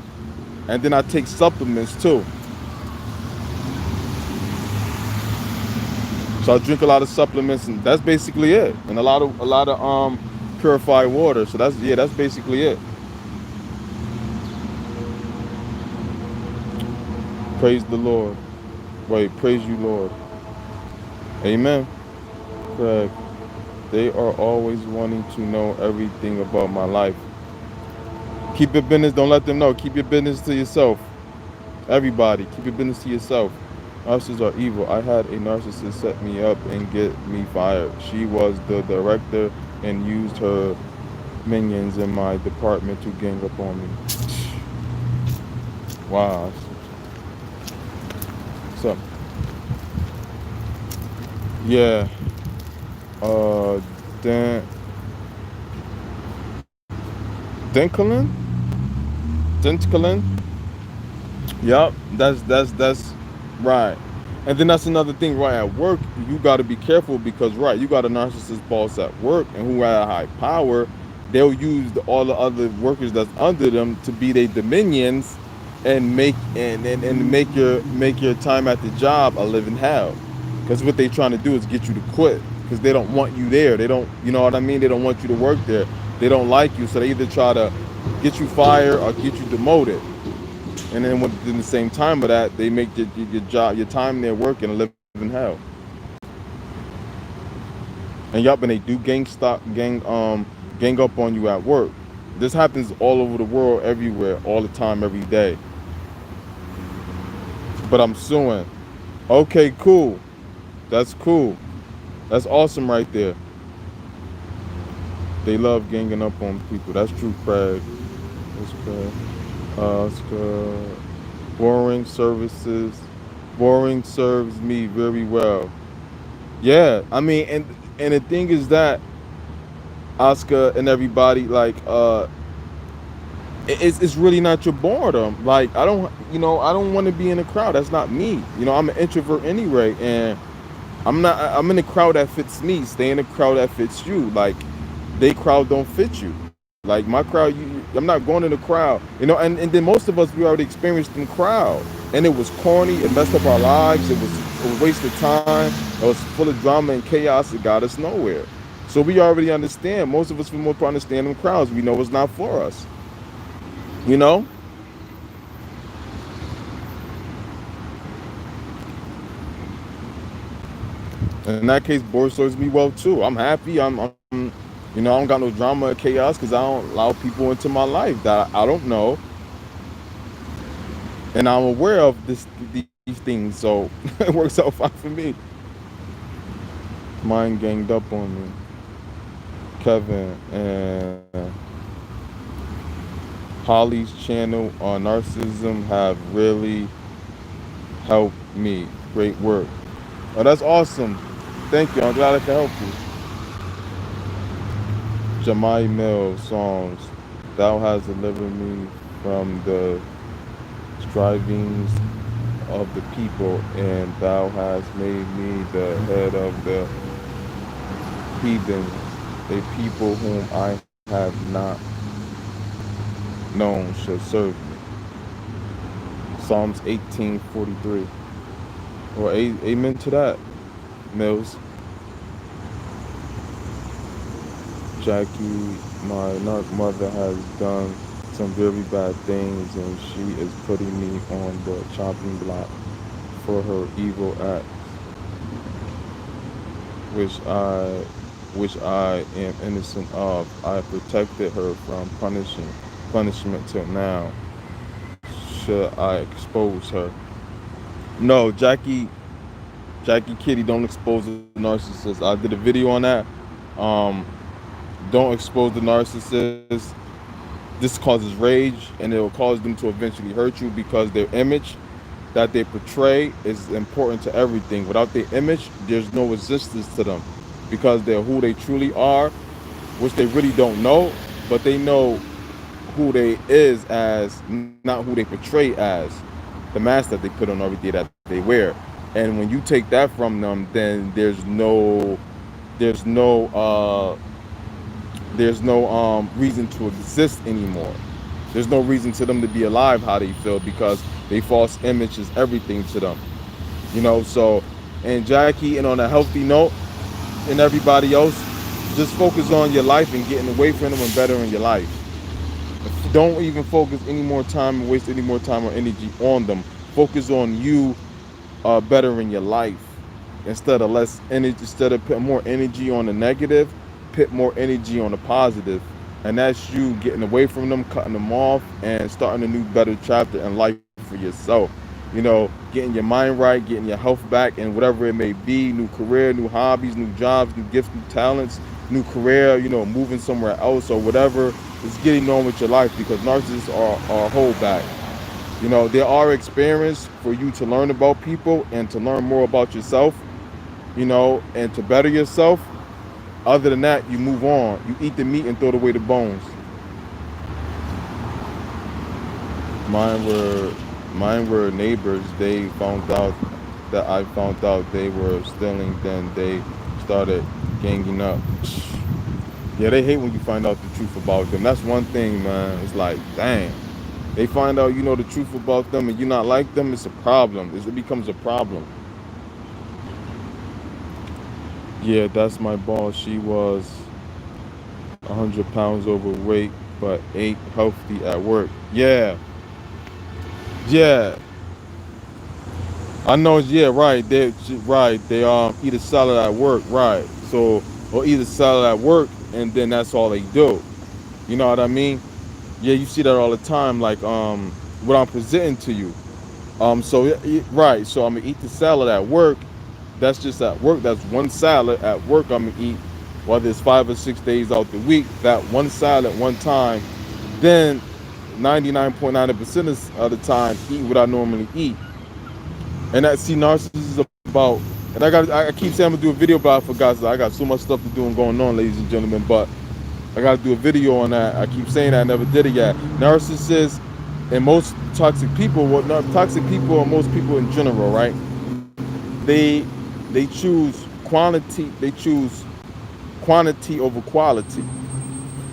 And then I take supplements too. So I drink a lot of supplements, and that's basically it. And a lot of purified water. So that's basically it. Praise the Lord. Wait, praise you, Lord. Amen. Craig, they are always wanting to know everything about my life. Keep your business, don't let them know. Keep your business to yourself. Everybody, keep your business to yourself. Narcissists are evil. I had a narcissist set me up and get me fired. She was the director and used her minions in my department to gang up on me. Wow. So, yeah. Dan Dinklin? Dinklin? Yep, that's right. And then that's another thing, right? At work, you got to be careful because, right, you got a narcissist boss at work, and who had high power, they'll use all the other workers that's under them to be their dominions, and make your time at the job a living hell. Because what they trying to do is get you to quit, because they don't want you there. They don't, you know what I mean? They don't want you to work there. They don't like you, so they either try to get you fired or get you demoted. And then within the same time of that, they make your job, your time there working a living hell. And yup, and they do gang up on you at work. This happens all over the world, everywhere, all the time, every day. But I'm suing. Okay, cool. That's cool. That's awesome right there. They love ganging up on people. That's true, Craig. That's Craig. Oscar. Boring services. Boring serves me very well. Yeah, I mean, and the thing is that Oscar and everybody, like, it's really not your boredom. Like, I don't want to be in a crowd. That's not me. You know, I'm an introvert anyway, and I'm in a crowd that fits me. Stay in a crowd that fits you. Like, they crowd don't fit you. Like my crowd, I'm not going in the crowd. You know, and then most of us, we already experienced in crowd, and it was corny. It messed up our lives. It was a waste of time. It was full of drama and chaos. It got us nowhere. So we already understand. Most of us, we more understand in crowds. We know it's not for us. You know. In that case, board serves me well too. I'm happy. I don't got no drama or chaos because I don't allow people into my life that I don't know, and I'm aware of these things. So it works out fine for me. Mine ganged up on me, Kevin, and Holly's channel on narcissism have really helped me. Great work. Oh, that's awesome. Thank you. I'm glad I can help you. Jamai Mills songs. Thou hast delivered me from the strivings of the people, and thou hast made me the head of the heathen, a people whom I have not known shall serve me. Psalms 18:43. Well, amen to that, Mills. Jackie, my mother has done some very bad things, and she is putting me on the chopping block for her evil acts, which I which I am innocent of. I protected her from punishing. punishment till now. Should I expose her? No, Jackie Kitty, don't expose the narcissist. I did a video on that. Um, don't expose the narcissist. This causes rage, and it will cause them to eventually hurt you because their image that they portray is important to everything. Without their image, there's no resistance to them because they're who they truly are, which they really don't know, but they know who they is as, not who they portray as, the mask that they put on every day that they wear. And when you take that from them, then there's no reason to exist anymore. There's no reason to them to be alive how they feel because they false image is everything to them. So, and Jackie, and on a healthy note, and everybody else, just focus on your life and getting away from them and bettering your life. Don't even focus any more time and waste any more time or energy on them. Focus on you bettering your life instead of less energy. Instead of putting more energy on the negative, put more energy on the positive, and that's you getting away from them, cutting them off, and starting a new, better chapter in life for yourself. Getting your mind right, getting your health back, and whatever it may be, new career, new hobbies, new jobs, new gifts, new talents, new career, moving somewhere else or whatever is getting on with your life because narcissists are holdback. There are experiences for you to learn about people and to learn more about yourself, and to better yourself. Other than that, you move on. You eat the meat and throw away the bones. Mine were neighbors. They found out that I found out they were stealing. Then they started ganging up. Yeah, they hate when you find out the truth about them. That's one thing, man. It's like, dang. They find out you know the truth about them and you not like them. It's a problem. It becomes a problem. Yeah, that's my boss. She was 100 pounds overweight, but ate healthy at work. Yeah, yeah. I know. Yeah, right. They eat a salad at work. Right. So or eat a salad at work, and then that's all they do. You know what I mean? Yeah, you see that all the time. Like what I'm presenting to you. Right. So I'm gonna eat the salad at work. That's just at work. That's one salad at work I'm gonna eat, whether it's 5 or 6 days out the week. That one salad one time, then 99.9% of the time eat what I normally eat. And that narcissism is about. And I keep saying I'm gonna do a video, but I forgot. So I got so much stuff to do and going on, ladies and gentlemen. But I gotta do a video on that. I keep saying that I never did it yet. Narcissists and most toxic people, toxic people or most people in general, right? They choose quantity. They choose quantity over quality.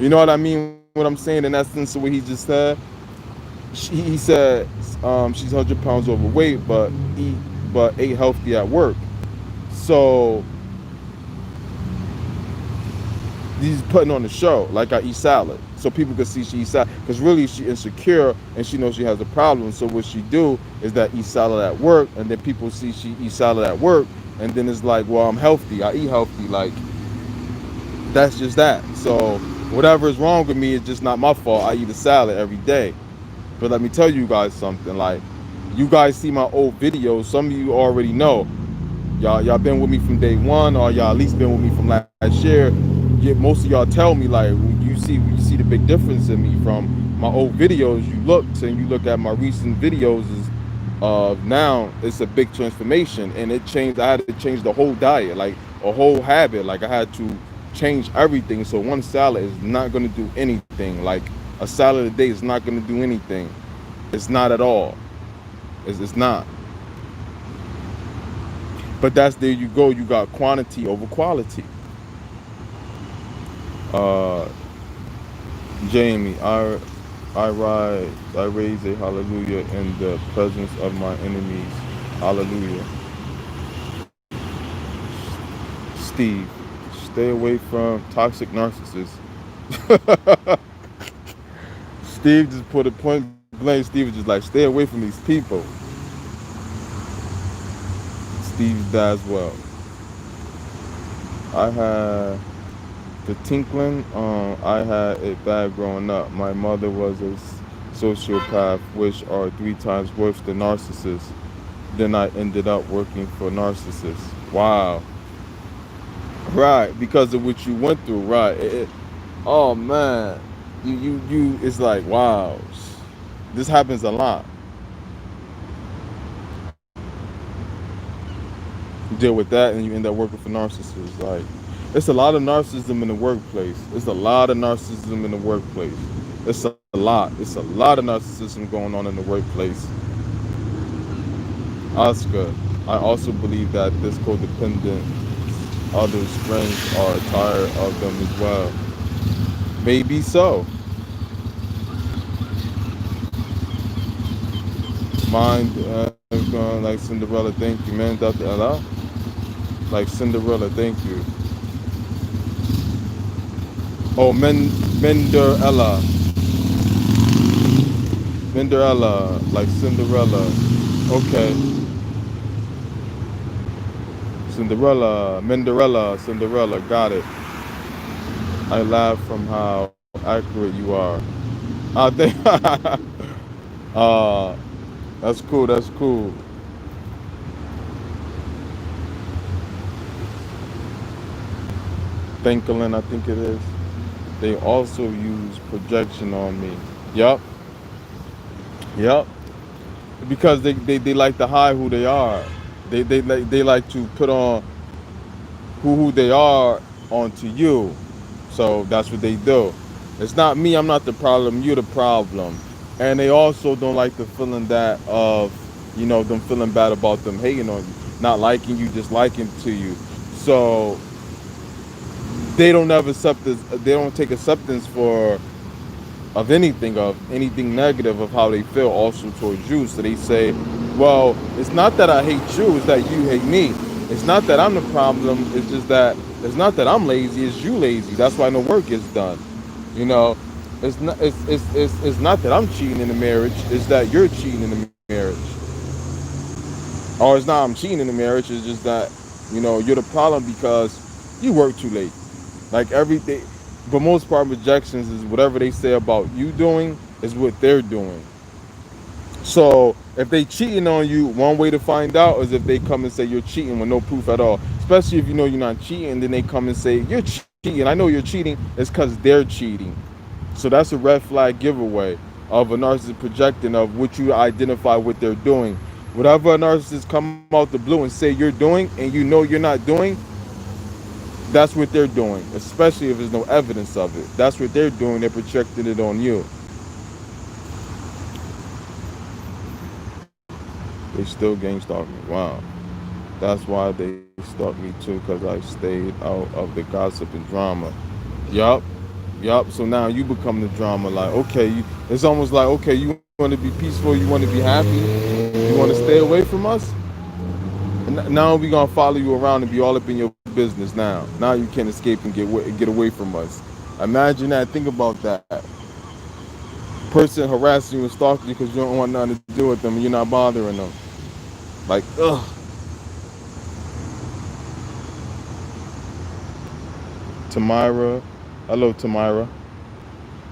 You know what I mean? What I'm saying in essence of what he just said. He said she's 100 pounds overweight, but ate healthy at work. So he's putting on the show like I eat salad, so people can see she eats salad. Because really she insecure and she knows she has a problem. So what she do is that eat salad at work, and then people see she eats salad at work, and then it's like, well, I'm healthy. I eat healthy. Like that's just that. So whatever is wrong with me is just not my fault. I eat a salad every day. But let me tell you guys something. Like you guys see my old videos. Some of you already know. Y'all been with me from day one, or y'all at least been with me from last year. Most of y'all tell me like when you see the big difference in me from my old videos. You look at my recent videos now it's a big transformation, and it changed. I had to change the whole diet, like a whole habit. Like I had to change everything. So one salad is not going to do anything. Like a salad a day is not going to do anything. It's not at all. It's not. But there you go. You got quantity over quality. Jamie, I raise a hallelujah in the presence of my enemies. Hallelujah. Steve, stay away from toxic narcissists. Steve just put a point blank. Steve was just like, stay away from these people. Steve does well. I The tinkling, I had it bad growing up. My mother was a sociopath, which are three times worse than narcissist. Then I ended up working for narcissists. Wow. Right, because of what you went through, right. Oh man. It's like, wow. This happens a lot. You deal with that and you end up working for narcissists. Like, it's a lot of narcissism in the workplace. It's a lot of narcissism in the workplace. It's a lot. It's a lot of narcissism going on in the workplace. Oscar, I also believe that this codependent others' friends are tired of them as well. Maybe so. Mind going like Cinderella, thank you, man. Dr. Ella? Like Cinderella, thank you. Oh, Menderella. Menderella, like Cinderella. Okay. Cinderella, got it. I laugh from how accurate you are. I think, uh, that's cool, that's cool. Thinklin, I think it is. They also use projection on me. Yup, yup. Because they like to hide who they are. They like to put on who they are onto you. So that's what they do. It's not me, I'm not the problem, you're the problem. And they also don't like the feeling that of, them feeling bad about them hating on you, not liking you, just liking to you. So they don't ever accept this, they don't take acceptance for of anything negative of how they feel also towards you. So they say, well, it's not that I hate you, it's that you hate me. It's not that I'm the problem, it's just that it's not that I'm lazy, it's you lazy. That's why no work gets done. You know, it's not that I'm cheating in the marriage, it's that you're cheating in the marriage. Or it's not I'm cheating in the marriage, it's just that, you're the problem because you work too late. Like everything, but most part rejections is whatever they say about you doing is what they're doing. So if they cheating on you, one way to find out is if they come and say you're cheating with no proof at all. Especially if you know you're not cheating, then they come and say you're cheating. I know you're cheating. It's because they're cheating. So that's a red flag giveaway of a narcissist projecting of what you identify what they're doing. Whatever a narcissist come out the blue and say you're doing and you know you're not doing, that's what they're doing, especially if there's no evidence of it. That's what they're doing. They're projecting it on you. They still gang stalk me. Wow. That's why they stalk me too, because I stayed out of the gossip and drama. Yup. Yup. So now you become the drama. Like, okay, it's almost like, okay, you want to be peaceful, you want to be happy, you want to stay away from us? And now we gonna follow you around and be all up in your business now. Now you can't escape and get away from us. Imagine that. Think about that. Person harassing you and stalking you because you don't want nothing to do with them and you're not bothering them. Like, ugh. Tamira. Hello, Tamira.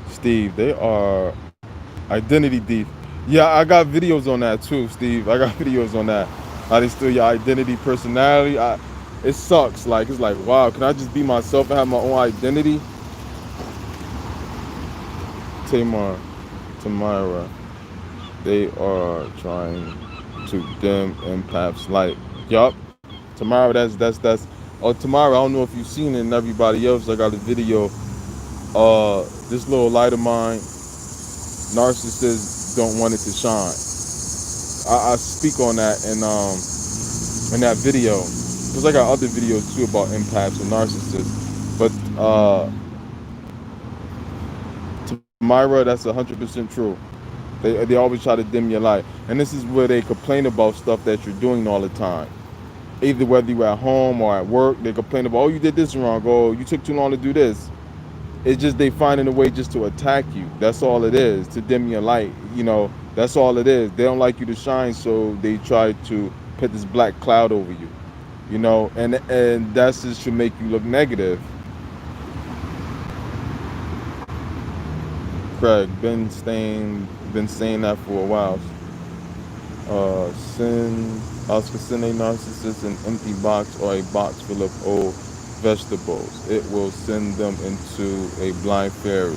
Steve, they are identity thief. Yeah, I got videos on that too, Steve. I got videos on that. How they steal your identity, personality. It sucks. Like, it's like, wow, can I just be myself and have my own identity? Tamara, they are trying to dim empaths light. Yup. Tamara, that's. Oh, Tamara, I don't know if you've seen it and everybody else. I got a video. This little light of mine, narcissists don't want it to shine. I speak on that in that video. Because I got other videos too about empaths and narcissists. But Tamira, that's 100% true. They always try to dim your light. And this is where they complain about stuff that you're doing all the time. Either whether you're at home or at work, they complain about, oh, you did this wrong, oh, you took too long to do this. It's just they finding a way just to attack you. That's all it is, to dim your light. That's all it is. They don't like you to shine, so they try to put this black cloud over you. And that just should make you look negative. Craig, been saying that for a while. Send Oscar, send a narcissist an empty box or a box full of old vegetables. It will send them into a blind fairy.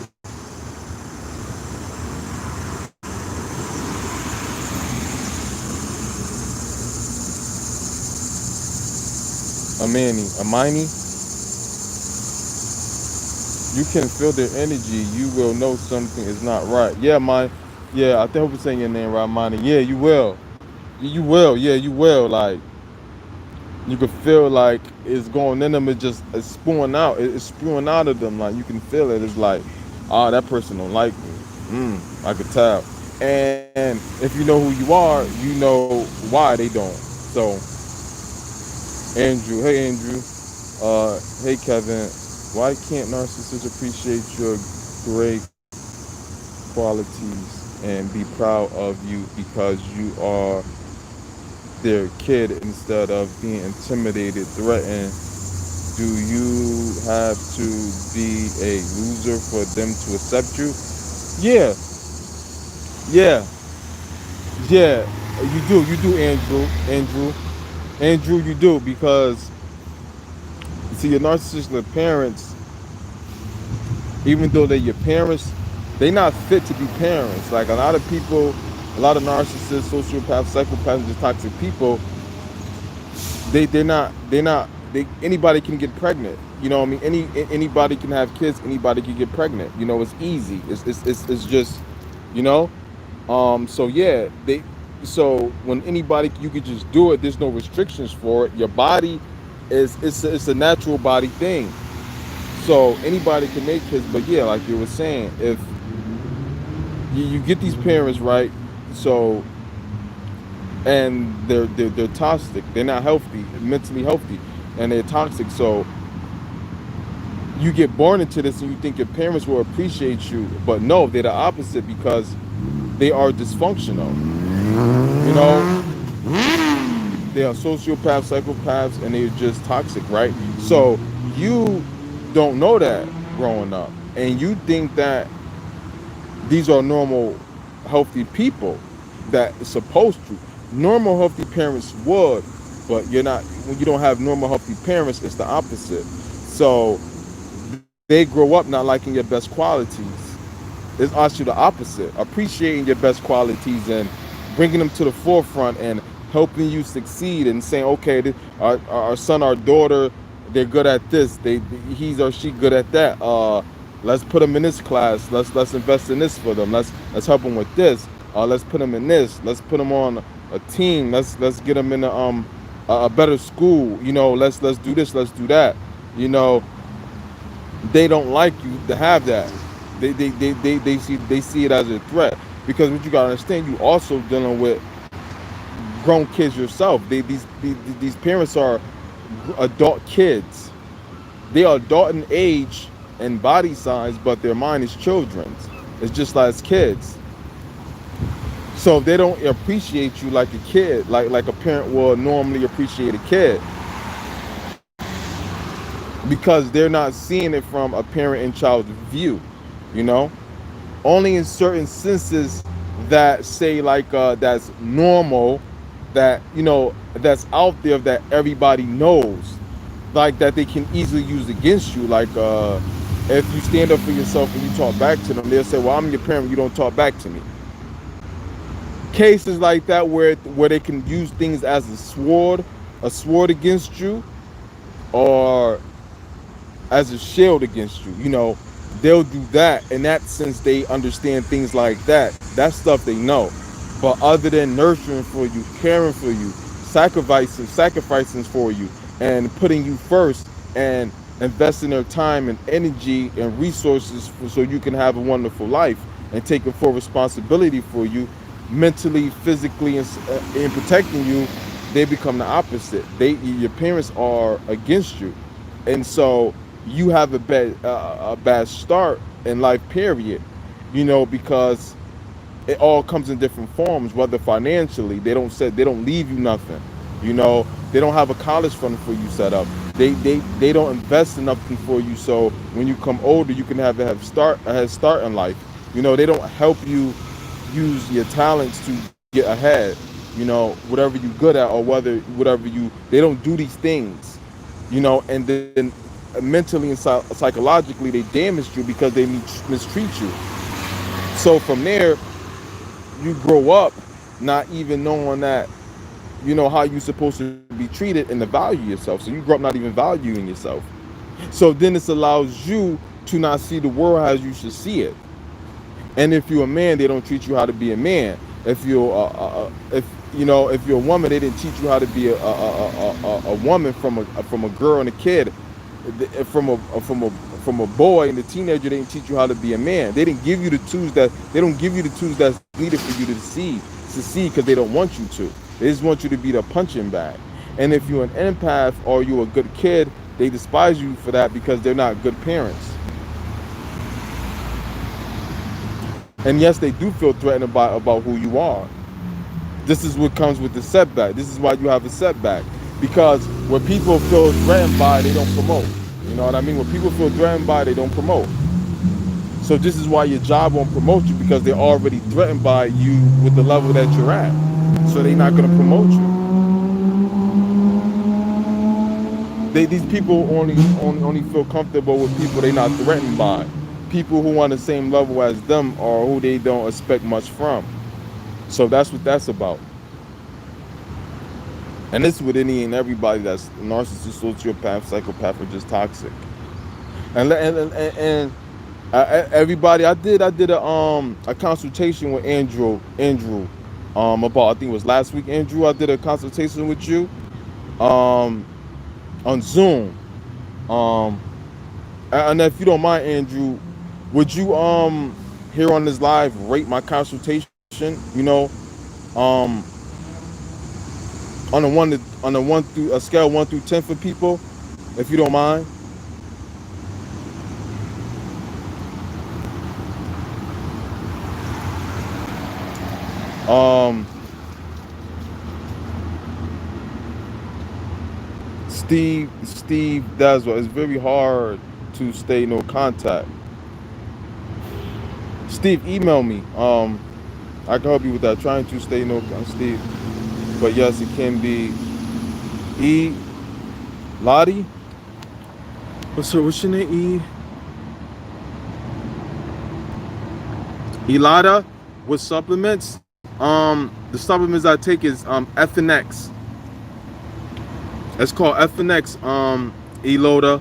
Amani, you can feel their energy. You will know something is not right. Yeah, I think I hope I'm saying your name right, Amani. Yeah, you will. You will. Yeah, you will. Like you can feel like it's going in them. It's spewing out. It's spewing out of them. Like you can feel it. It's like, that person don't like me. I could tell. And if you know who you are, you know why they don't. So Andrew, hey Andrew, hey Kevin, why can't narcissists appreciate your great qualities and be proud of you because you are their kid instead of being intimidated, threatened? Do you have to be a loser for them to accept you? Yeah, yeah, yeah. You do, Andrew, you do because see your narcissistic parents, even though they're your parents, they not fit to be parents. Like a lot of people, a lot of narcissists, sociopaths, psychopaths, just toxic people, they're not they anybody can get pregnant. You know what I mean? Anybody can have kids, anybody can get pregnant. You know, it's easy. It's just, you know? So yeah, they so when anybody you could just do it, there's no restrictions for it. Your body it's a natural body thing. So anybody can make kids, but yeah, like you were saying, if you get these parents right, so and they're toxic, they're not healthy, mentally healthy, and they're toxic. So you get born into this, and you think your parents will appreciate you, but no, they're the opposite because they are dysfunctional. You know, they are sociopaths, psychopaths, and they're just toxic, right? So you don't know that growing up, and you think that these are normal, healthy people that is supposed to. Normal, healthy parents would, but you're not. When you don't have normal, healthy parents, it's the opposite. So they grow up not liking your best qualities. It's actually the opposite. Appreciating your best qualities and bringing them to the forefront and helping you succeed and saying, okay, our son, our daughter, they're good at this. He's or she good at that. Let's put them in this class. Let's invest in this for them. Let's help them with this. Let's put them in this. Let's put them on a team. Let's get them in a better school. You know, let's do this. Let's do that. You know, they don't like you to have that. They see it as a threat because what you gotta understand, you also dealing with grown kids yourself. These parents are adult kids. They are adult in age and body size, but their mind is children's. It's just like kids. So they don't appreciate you like a kid, like a parent will normally appreciate a kid because they're not seeing it from a parent and child view. You know, only in certain senses that say like that's normal, that that's out there that everybody knows, like that they can easily use against you. Like if you stand up for yourself and you talk back to them, they'll say, well, I'm your parent, you don't talk back to me. Cases like that where they can use things as a sword against you, or as a shield against you. They'll do that. In that sense, they understand things like that. That's stuff they know. But other than nurturing for you, caring for you, sacrificing for you, and putting you first, and investing their time and energy and resources so you can have a wonderful life, and taking full responsibility for you, mentally, physically, and protecting you, they become the opposite. Your parents are against you, and so you have a bad start in life. Period. Because it all comes in different forms. Whether financially, they don't leave you nothing. They don't have a college fund for you set up. They don't invest in nothing for you. So when you come older, you can have a head start in life. They don't help you use your talents to get ahead. Whatever you're good at, or they don't do these things. And then mentally and psychologically they damage you because they mistreat you. So from there, you grow up not even knowing that how you're supposed to be treated and to value yourself. So you grow up not even valuing yourself. So then this allows you to not see the world as you should see it. And if you're a man, they don't treat you how to be a man. If you're if you're a woman, they didn't teach you how to be a woman from a girl and a kid, from a boy and a teenager. They didn't teach you how to be a man. They didn't give you the tools that they don't give you the tools that's needed for you to succeed because they don't want you to. They just want you to be the punching bag. And if you're an empath or you're a good kid, they despise you for that because they're not good parents. And yes, they do feel threatened about who you are. This is what comes with the setback. This is why you have a setback. Because when people feel threatened by, they don't promote. You know what I mean? When people feel threatened by, they don't promote. So this is why your job won't promote you, because they're already threatened by you with the level that you're at. So they're not going to promote you. These people only feel comfortable with people they're not threatened by. People who on the same level as them or who they don't expect much from. So that's what that's about. And this is with any and everybody that's narcissist, sociopath, psychopath, or just toxic. And everybody, I did a consultation with Andrew, about, I think it was last week. Andrew, I did a consultation with you, um on Zoom. Um and if you don't mind, Andrew, would you here on this live rate my consultation? You know, um on a one through a scale 1 through 10 for people, if you don't mind. Um, Steve Daswell, it's very hard to stay no contact. Steve, email me. I can help you with that. Trying to stay no Steve, but yes, it can be. E Lottie, what's your name? Elada with supplements. The supplements I take is FNX. It's called FNX. Eloda.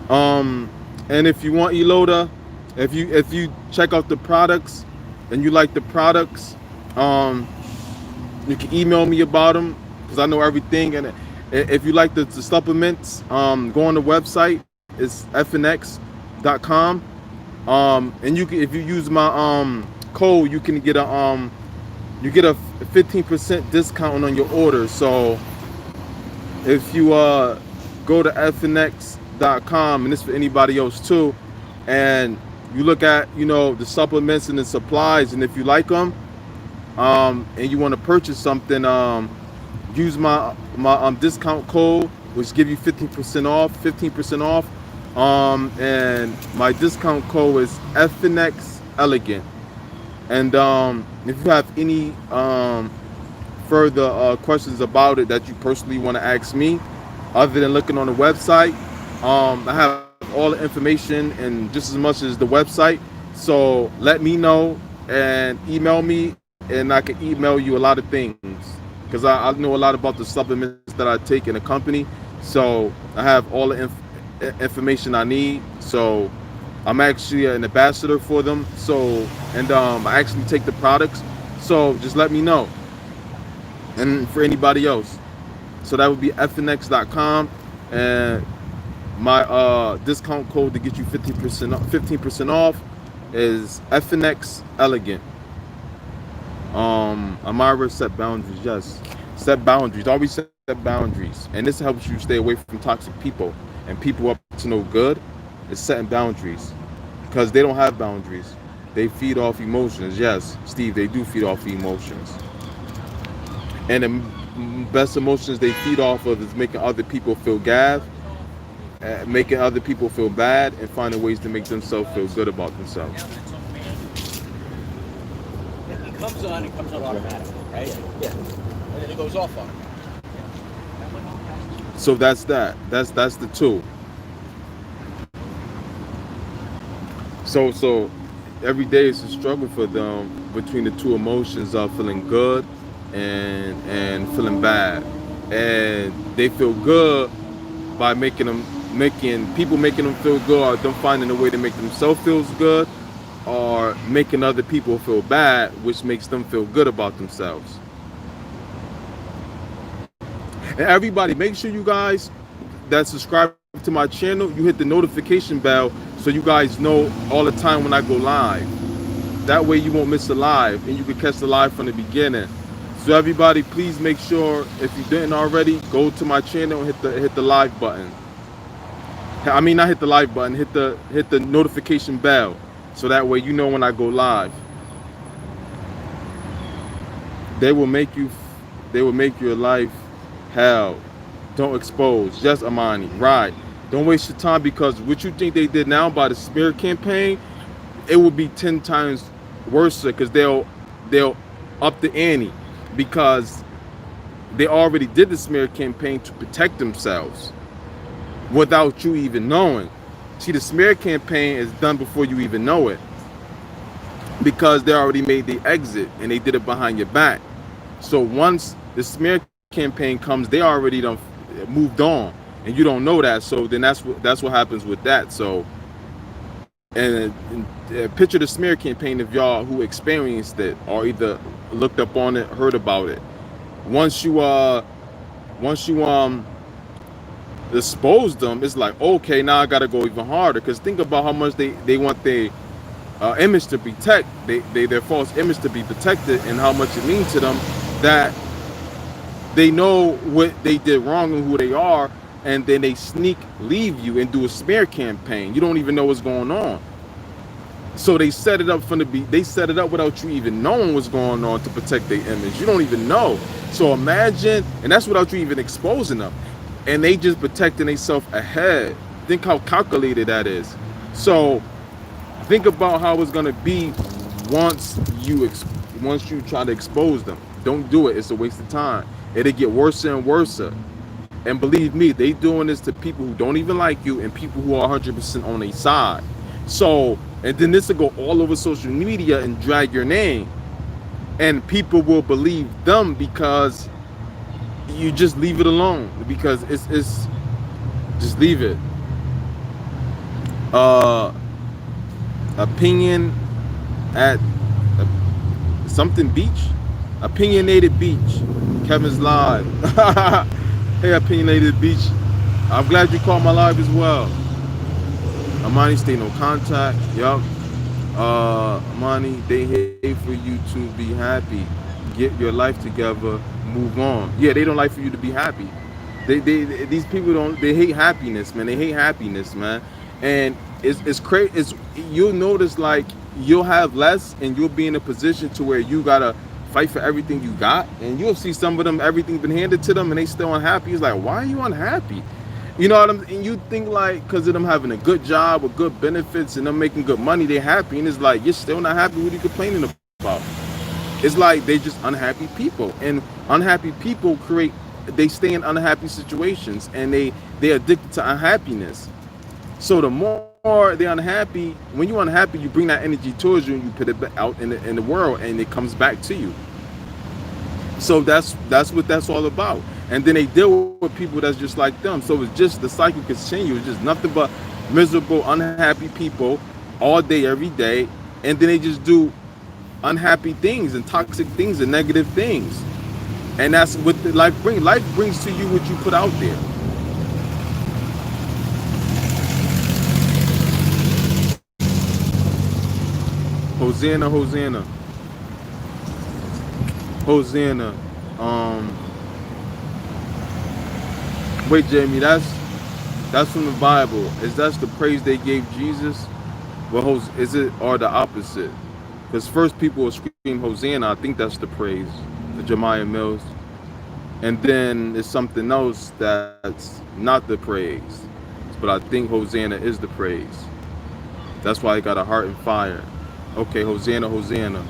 And if you want Eloda, if you check out the products and you like the products, you can email me about them because I know everything. And if you like the supplements, go on the website. It's fnx.com. And you can, if you use my code, you can get a 15% discount on your order. So if you go to fnx.com, and this for anybody else too, and you look at the supplements and the supplies, and if you like them, and you want to purchase something, use my discount code, which give you 15% off. And my discount code is FNX Elegant. And if you have any further questions about it that you personally want to ask me, other than looking on the website, I have all the information and just as much as the website. So let me know and email me, and I can email you a lot of things because I know a lot about the supplements that I take in the company. So I have all the information I need. So I'm actually an ambassador for them. So, and I actually take the products. So just let me know. And for anybody else, so that would be fnx.com, and my discount code to get you 15% off is FNX Elegant. Amira, set boundaries. Yes, set boundaries. Always set boundaries, and this helps you stay away from toxic people and people up to no good. Is setting boundaries, because they don't have boundaries. They feed off emotions. Yes, Steve, they do feed off emotions. And the best emotions they feed off of is making other people feel making other people feel bad, and finding ways to make themselves feel good about themselves. comes on, it comes on automatically, right? Yeah. And then it goes off automatically. So that's that. That's the two. So every day is a struggle for them between the two emotions of feeling good and feeling bad. And they feel good by making them feel good, or them finding a way to make themselves feel good, or making other people feel bad, which makes them feel good about themselves. And everybody, make sure you guys that subscribe to my channel, you hit the notification bell so you guys know all the time when I go live. That way you won't miss a live and you can catch the live from the beginning. So everybody, please make sure, if you didn't already, go to my channel and hit the live button. I mean, not hit the live button, hit the notification bell, so that way you know when I go live. They will make your life hell. Don't expose. Just Amani, right? Don't waste your time, because what you think they did now by the smear campaign, it will be 10 times worse, because they'll up the ante, because they already did the smear campaign to protect themselves without you even knowing. See, the smear campaign is done before you even know it, because they already made the exit and they did it behind your back. So once the smear campaign comes, they already done moved on, and you don't know that. So then that's what happens with that. So and picture the smear campaign of y'all who experienced it or either looked up on it, heard about it. Once you expose them, it's like, okay, now I gotta go even harder, because think about how much they want their image to protect, their false image to be protected, and how much it means to them that they know what they did wrong and who they are, and then they leave you and do a smear campaign. You don't even know what's going on. So they set it up they set it up without you even knowing what's going on to protect their image. You don't even know. So imagine, and that's without you even exposing them. And they just protecting themselves ahead. Think how calculated that is. So think about how it's gonna be once you try to expose them. Don't do it. It's a waste of time. It'll get worse and worse. And believe me, they doing this to people who don't even like you and people who are 100% on their side. So, and then this will go all over social media and drag your name. And people will believe them because you just leave it alone. Because it's just leave it. Opinion at something beach? Opinionated beach. Kevin's live. Hey, Opinionated Beach. I'm glad you called my live as well. Amani, stay no contact. Yup. Amani, they hate for you to be happy. Get your life together. Move on. Yeah, they don't like for you to be happy. These people they hate happiness, man. They hate happiness, man. And it's crazy. You'll notice, like, you'll have less and you'll be in a position to where you gotta fight for everything you got, and you'll see some of them, everything's been handed to them and they still unhappy. It's like, why are you unhappy? You know what I'm saying? And you think, like, because of them having a good job with good benefits and them making good money, they happy. And it's like, you're still not happy. What are you complaining about? It's like they just unhappy people, and unhappy people they stay in unhappy situations, and they're addicted to unhappiness. So the more they're unhappy, when you're unhappy, you bring that energy towards you and you put it out in the world, and it comes back to you. So that's what that's all about. And then they deal with people that's just like them. So it's just, the cycle continues. It's just nothing but miserable, unhappy people all day, every day. And then they just do unhappy things and toxic things and negative things. And that's what life brings. Life brings to you what you put out there. Hosanna, Hosanna. Hosanna. Wait, Jamie, that's from the Bible. Is that the praise they gave Jesus? Well, is it, or the opposite? Because first people will scream Hosanna. I think that's the praise, the Jemiah Mills. And then there's something else that's not the praise. But I think Hosanna is the praise. That's why I got a heart and fire. Okay, Hosanna, Hosanna.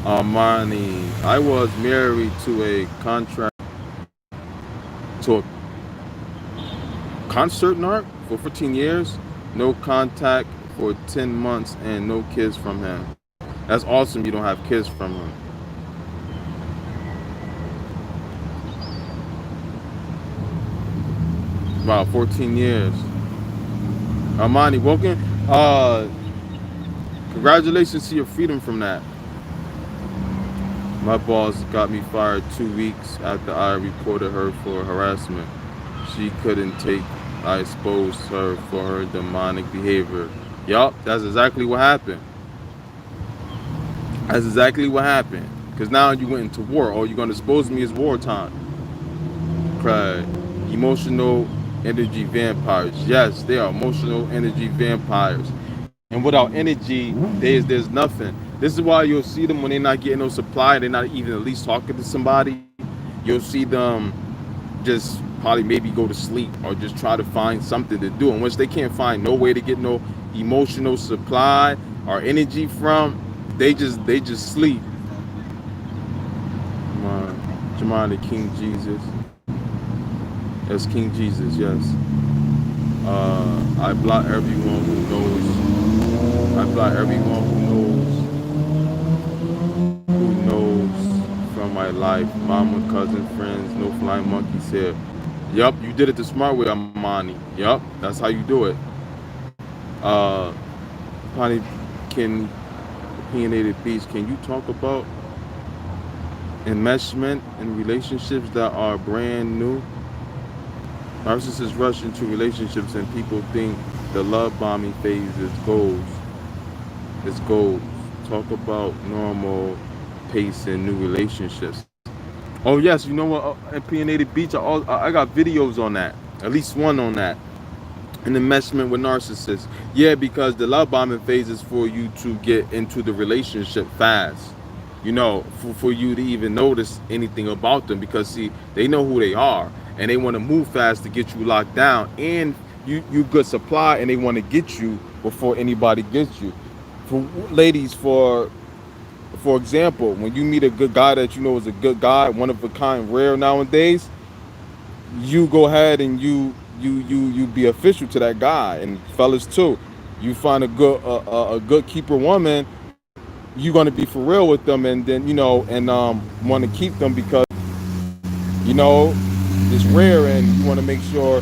Armani. I was married to a to a concert narc for 14 years. No contact for 10 months and no kids from him. That's awesome. You don't have kids from him. Wow, 14 years. Armani, welcome. Congratulations to your freedom from that. My boss got me fired 2 weeks after I reported her for harassment. She couldn't take. I exposed her for her demonic behavior. Yup, that's exactly what happened. That's exactly what happened. Because now you went into war. Or you're going to expose me as wartime. Cried. Emotional energy vampires. Yes, they are emotional energy vampires. And without energy, there's nothing. This is why you'll see them when they're not getting no supply, they're not even at least talking to somebody. You'll see them just probably maybe go to sleep or just try to find something to do. And once they can't find no way to get no emotional supply or energy from, they just sleep. Come on, Jamani, King Jesus. That's King Jesus, yes. I block everyone who knows. I block everyone who knows from my life. Mama, cousin, friends, no flying monkeys here. Yup, you did it the smart way, Amani. Yup, that's how you do it. Uh, Connie, can opinionated beast, can you talk about enmeshment in relationships that are brand new? Narcissists rush into relationships and people think the love bombing phase is goals. It's goals. Talk about normal pace in new relationships. Oh yes, you know what? Opinionated beach. I got videos on that. At least one on that. An enmeshment with narcissists. Yeah, because the love bombing phase is for you to get into the relationship fast. For you to even notice anything about them, because see, they know who they are and they want to move fast to get you locked down, and you good supply, and they want to get you before anybody gets you. For ladies, for example, when you meet a good guy that you know is a good guy, one of a kind, rare nowadays, you go ahead and you be official to that guy, and fellas too. You find a good keeper woman, you're gonna be for real with them, and then and want to keep them because you know it's rare, and you want to make sure,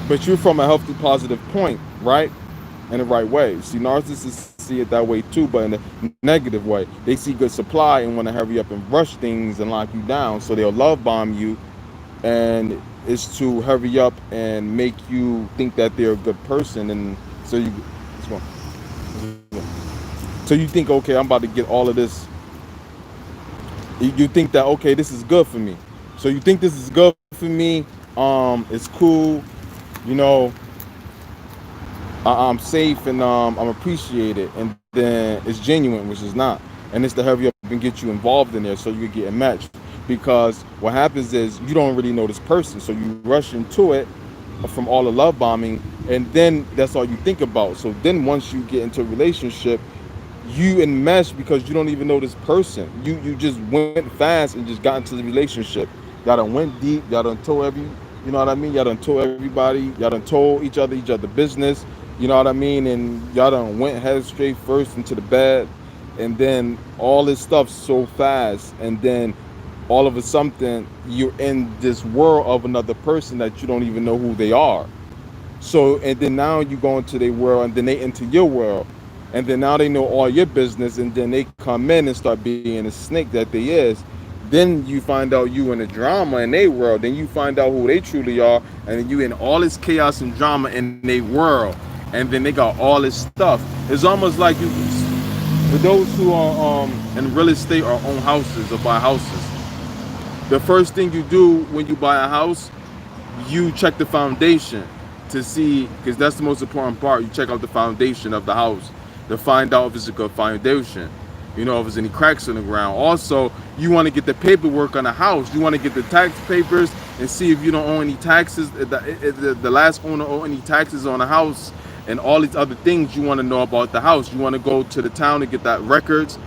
but you're from a healthy, positive point, right? In the right way. See, narcissists see it that way too, but in a negative way. They see good supply and want to hurry up and rush things and lock you down, so they'll love bomb you, and it's to hurry up and make you think that they're a good person, and so you, so you think, okay, I'm about to get all of this. You think that, okay, this is good for me. So you think this is good for me. It's cool. You know, I'm safe, and I'm appreciated, and then it's genuine, which is not. And it's to hurry up and get you involved in there so you can get matched. Because what happens is you don't really know this person, so you rush into it from all the love bombing, and then that's all you think about. So then once you get into a relationship, you enmesh because you don't even know this person. You just went fast and just got into the relationship. Y'all done went deep. Y'all done told you know what I mean? Y'all done told everybody. Y'all done told each other business. You know what I mean? And y'all done went head straight first into the bed, and then all this stuff so fast, and then all of a sudden you're in this world of another person that you don't even know who they are. So, and then now you go into their world, and then they into your world, and then now they know all your business, and then they come in and start being a snake that they is. Then you find out you in a drama in their world. Then you find out who they truly are, and then you in all this chaos and drama in their world, and then they got all this stuff. It's almost like you, for those who are in real estate or own houses or buy houses, the first thing you do when you buy a house, you check the foundation to see, because that's the most important part. You check out the foundation of the house to find out if it's a good foundation. If there's any cracks in the ground. Also, you want to get the paperwork on the house. You want to get the tax papers and see if you don't owe any taxes, the last owner owe any taxes on the house, and all these other things you want to know about the house. You want to go to the town to get that records.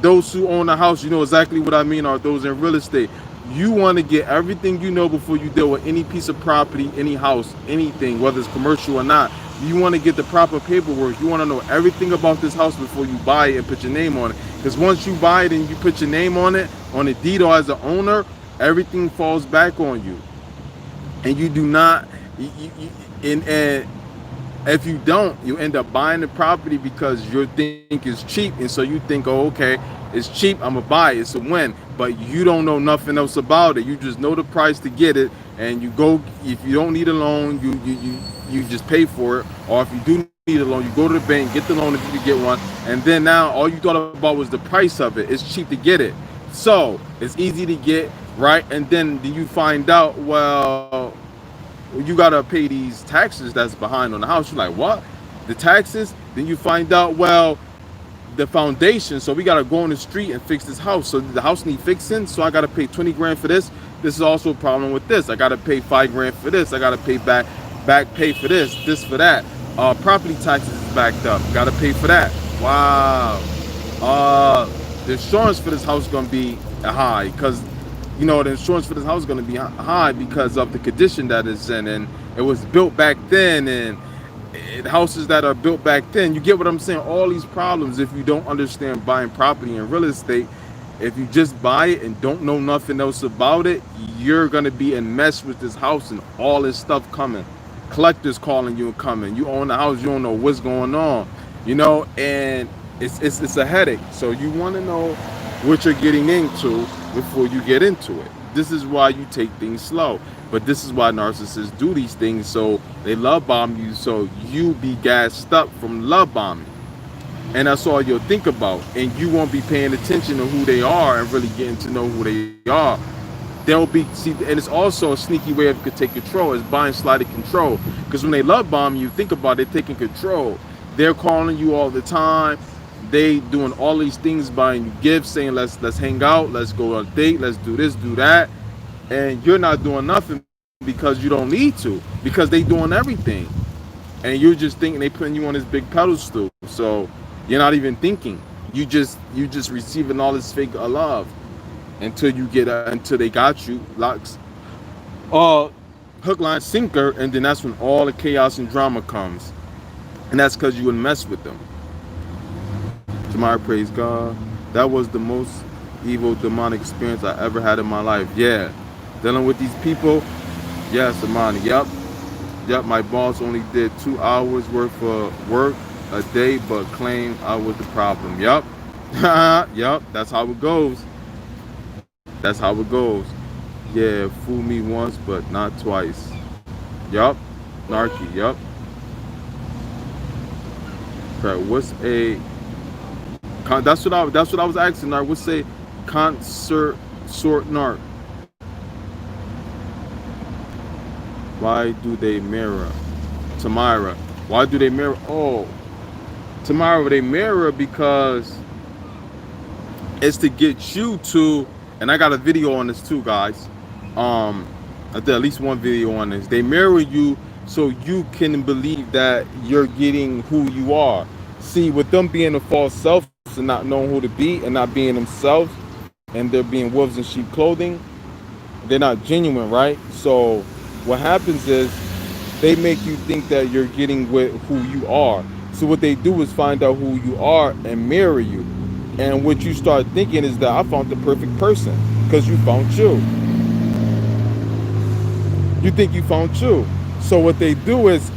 those who own a house, you know exactly what I mean, are those in real estate. You want to get everything you know before you deal with any piece of property, any house, anything, whether it's commercial or not. You want to get the proper paperwork. You want to know everything about this house before you buy it and put your name on it. Because once you buy it and you put your name on it, on the deed or as the owner, everything falls back on you. And you do not, and if you don't, you end up buying the property because you think it's cheap, and so you think, oh, okay, it's cheap, I'm gonna buy it, it's a win. But you don't know nothing else about it. You just know the price to get it, and you go. If you don't need a loan, you just pay for it. Or if you do need a loan, you go to the bank, get the loan if you can get one, and then now all you thought about was the price of it. It's cheap to get it, so it's easy to get, right? And then you find out, well, you gotta pay these taxes that's behind on the house. You're like, what? The taxes? Then you find out, well, the foundation. So we gotta go on the street and fix this house. So the house need fixing. So I gotta pay 20 grand for this. This is also a problem with this. I gotta pay 5 grand for this. I gotta pay back pay for this for that. Property taxes is backed up. Gotta pay for that. Wow. The insurance for this house is gonna be high because, you know, the insurance for this house is going to be high because of the condition that it's in, and it was built back then, and houses that are built back then, you get what I'm saying? All these problems, if you don't understand buying property and real estate, if you just buy it and don't know nothing else about it, you're going to be in mess with this house and all this stuff coming. Collectors calling you and coming. You own the house, you don't know what's going on, you know, and it's a headache. So you want to know what you're getting into before you get into it. This is why you take things slow. But this is why narcissists do these things, so they love bomb you, so you be gassed up from love bombing. And that's all you'll think about. And you won't be paying attention to who they are and really getting to know who they are. They'll be, see, and it's also a sneaky way of take control, is buying slighted control. Because when they love bomb you, think about it, taking control. They're calling you all the time. They doing all these things, buying you gifts, saying let's hang out, let's go on a date, let's do this, do that, and you're not doing nothing because you don't need to, because they doing everything, and you're just thinking they putting you on this big pedestal, so you're not even thinking. You just receiving all this fake love until you get until they got you locks, hook, line, sinker, and then that's when all the chaos and drama comes, and that's because you wouldn't mess with them. Tomorrow, praise God. That was the most evil demonic experience I ever had in my life. Yeah, dealing with these people. Yes, Amani. Yep. My boss only did 2 hours worth of work a day, but claimed I was the problem. Yep. Yep. That's how it goes. That's how it goes. Yeah, fool me once, but not twice. Yep. Narky. Yep. Right. What's a that's what I was asking. I would say concert sort narc. Why do they mirror? Tamara. Why do they mirror? Oh, Tamara, they mirror because it's to get you to, and I got a video on this too, guys. I did at least one video on this. They mirror you so you can believe that you're getting who you are. See, with them being a false self and not knowing who to be and not being themselves, and they're being wolves in sheep clothing, they're not genuine, right? So what happens is they make you think that you're getting with who you are. So what they do is find out who you are and mirror you. And what you start thinking is that I found the perfect person because you found you. You think you found you. So what they do is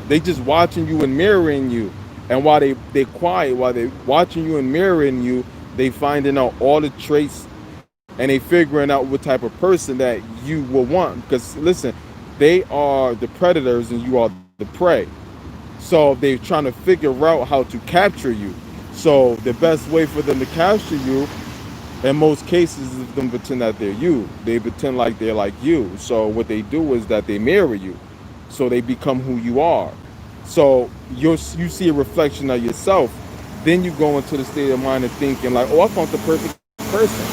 they just watching you and mirroring you. And while they quiet, while they watching you and mirroring you, they finding out all the traits and they figuring out what type of person that you will want. Because listen, they are the predators and you are the prey. So they're trying to figure out how to capture you. So the best way for them to capture you, in most cases, is them pretend that they're you. They pretend like they're like you. So what they do is that they mirror you. So they become who you are. So you see a reflection of yourself. Then you go into the state of mind of thinking like, oh, I found the perfect person.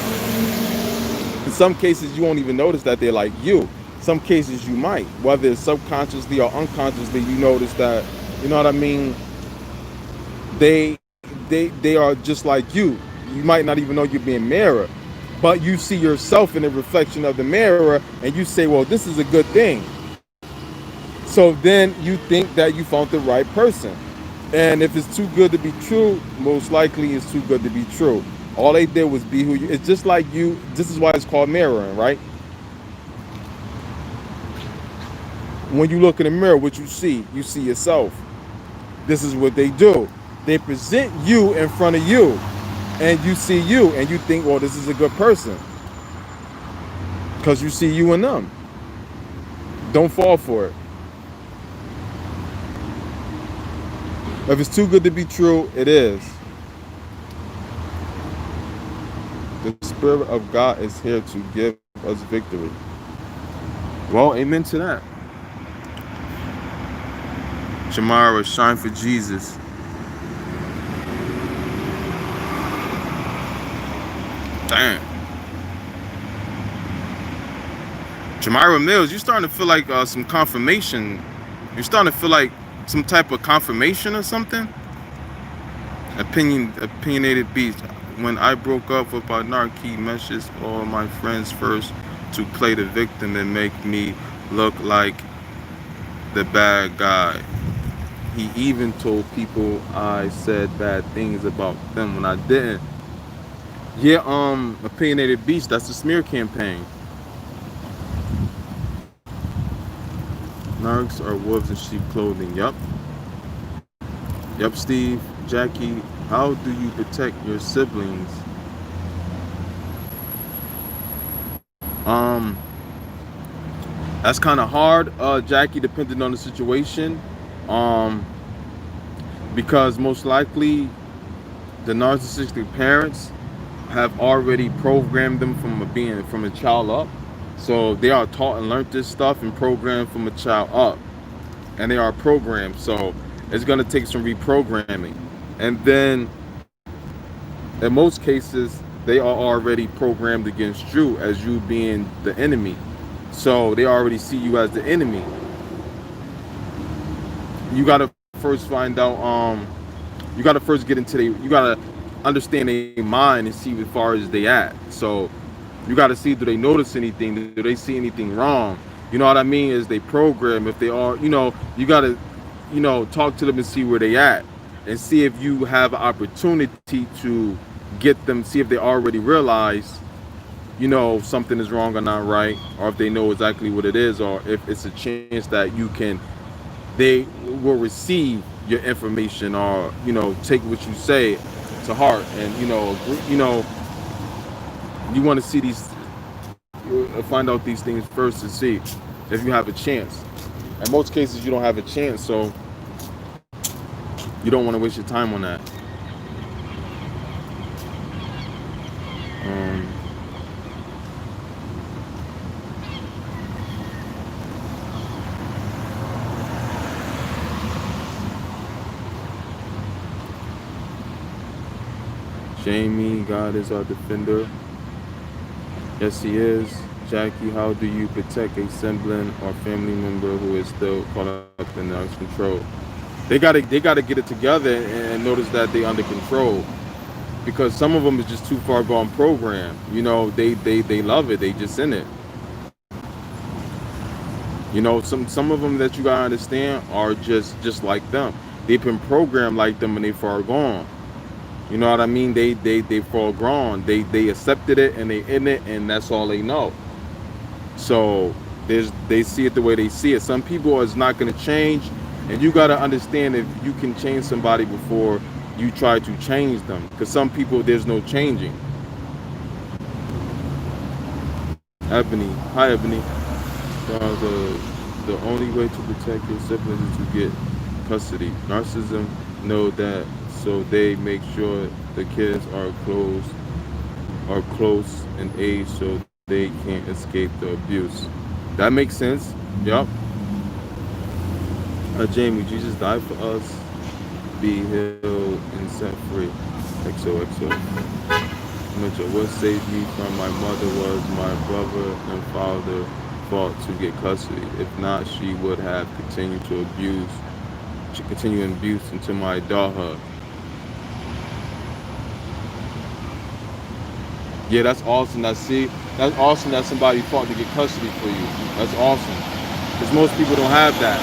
In some cases, you won't even notice that they're like you. Some cases you might, whether it's subconsciously or unconsciously, you notice that, you know what I mean? They they are just like you. You might not even know you're being mirrored, but you see yourself in the reflection of the mirror, and you say, well, this is a good thing. So then you think that you found the right person. And if it's too good to be true, most likely it's too good to be true. All they did was be who you. It's just like you. This is why it's called mirroring, right? When you look in the mirror, what you see yourself. This is what they do. They present you in front of you, and you see you, and you think, well, this is a good person, because you see you in them. Don't fall for it. If it's too good to be true, it is. The Spirit of God is here to give us victory. Well, amen to that. Shamara, shine for Jesus. Damn. Jamira Mills, you're starting to feel like some confirmation. You're starting to feel like some type of confirmation or something. Opinionated beast. When I broke up with my narc, he messaged all my friends first to play the victim and make me look like the bad guy. He even told people I said bad things about them when I didn't. Yeah, opinionated beast, that's the smear campaign. Narcs are wolves in sheep clothing. Yup. Yup, Steve. Jackie, how do you protect your siblings? That's kind of hard, Jackie, depending on the situation. Because most likely the narcissistic parents have already programmed them from a child up. So they are taught and learned this stuff and programmed from a child up. And they are programmed. So it's going to take some reprogramming. And then in most cases, they are already programmed against you as you being the enemy. So they already see you as the enemy. You got to first find out, you got to first get into you got to understand their mind and see as far as they at. So you got to see, do they notice anything? Do they see anything wrong? You know what I mean? Is they program, if they are, you got to, talk to them and see where they at. And see if you have an opportunity to get them, see if they already realize, something is wrong or not right, or if they know exactly what it is, or if it's a chance that they will receive your information, or, take what you say to heart, and, you want to see find out these things first to see if you have a chance. In most cases, you don't have a chance, so you don't want to waste your time on that. Jamie, God is our defender. Yes, he is. Jackie, how do you protect a sibling or family member who is still caught up in narc's control? They gotta get it together and notice that they under control, because some of them is just too far gone program. They love it. They just in it. Some of them that you gotta understand are just like them. They've been programmed like them and they far gone. You know what I mean? They far gone. They accepted it and they in it, and that's all they know. So they see it the way they see it. Some people is not gonna change. And you got to understand if you can change somebody before you try to change them. Because some people, there's no changing. Ebony. Hi, Ebony. The only way to protect your siblings is to get custody. Narcissism know that, so they make sure the kids are close in age so they can't escape the abuse. That makes sense. Yup. Jamie, Jesus died for us, be healed and set free. XOXO. Mitchell, what saved me from my mother was my brother and father fought to get custody. If not, she would have continued abuse until my adulthood. Yeah, that's awesome. That's awesome that somebody fought to get custody for you. That's awesome. Because most people don't have that.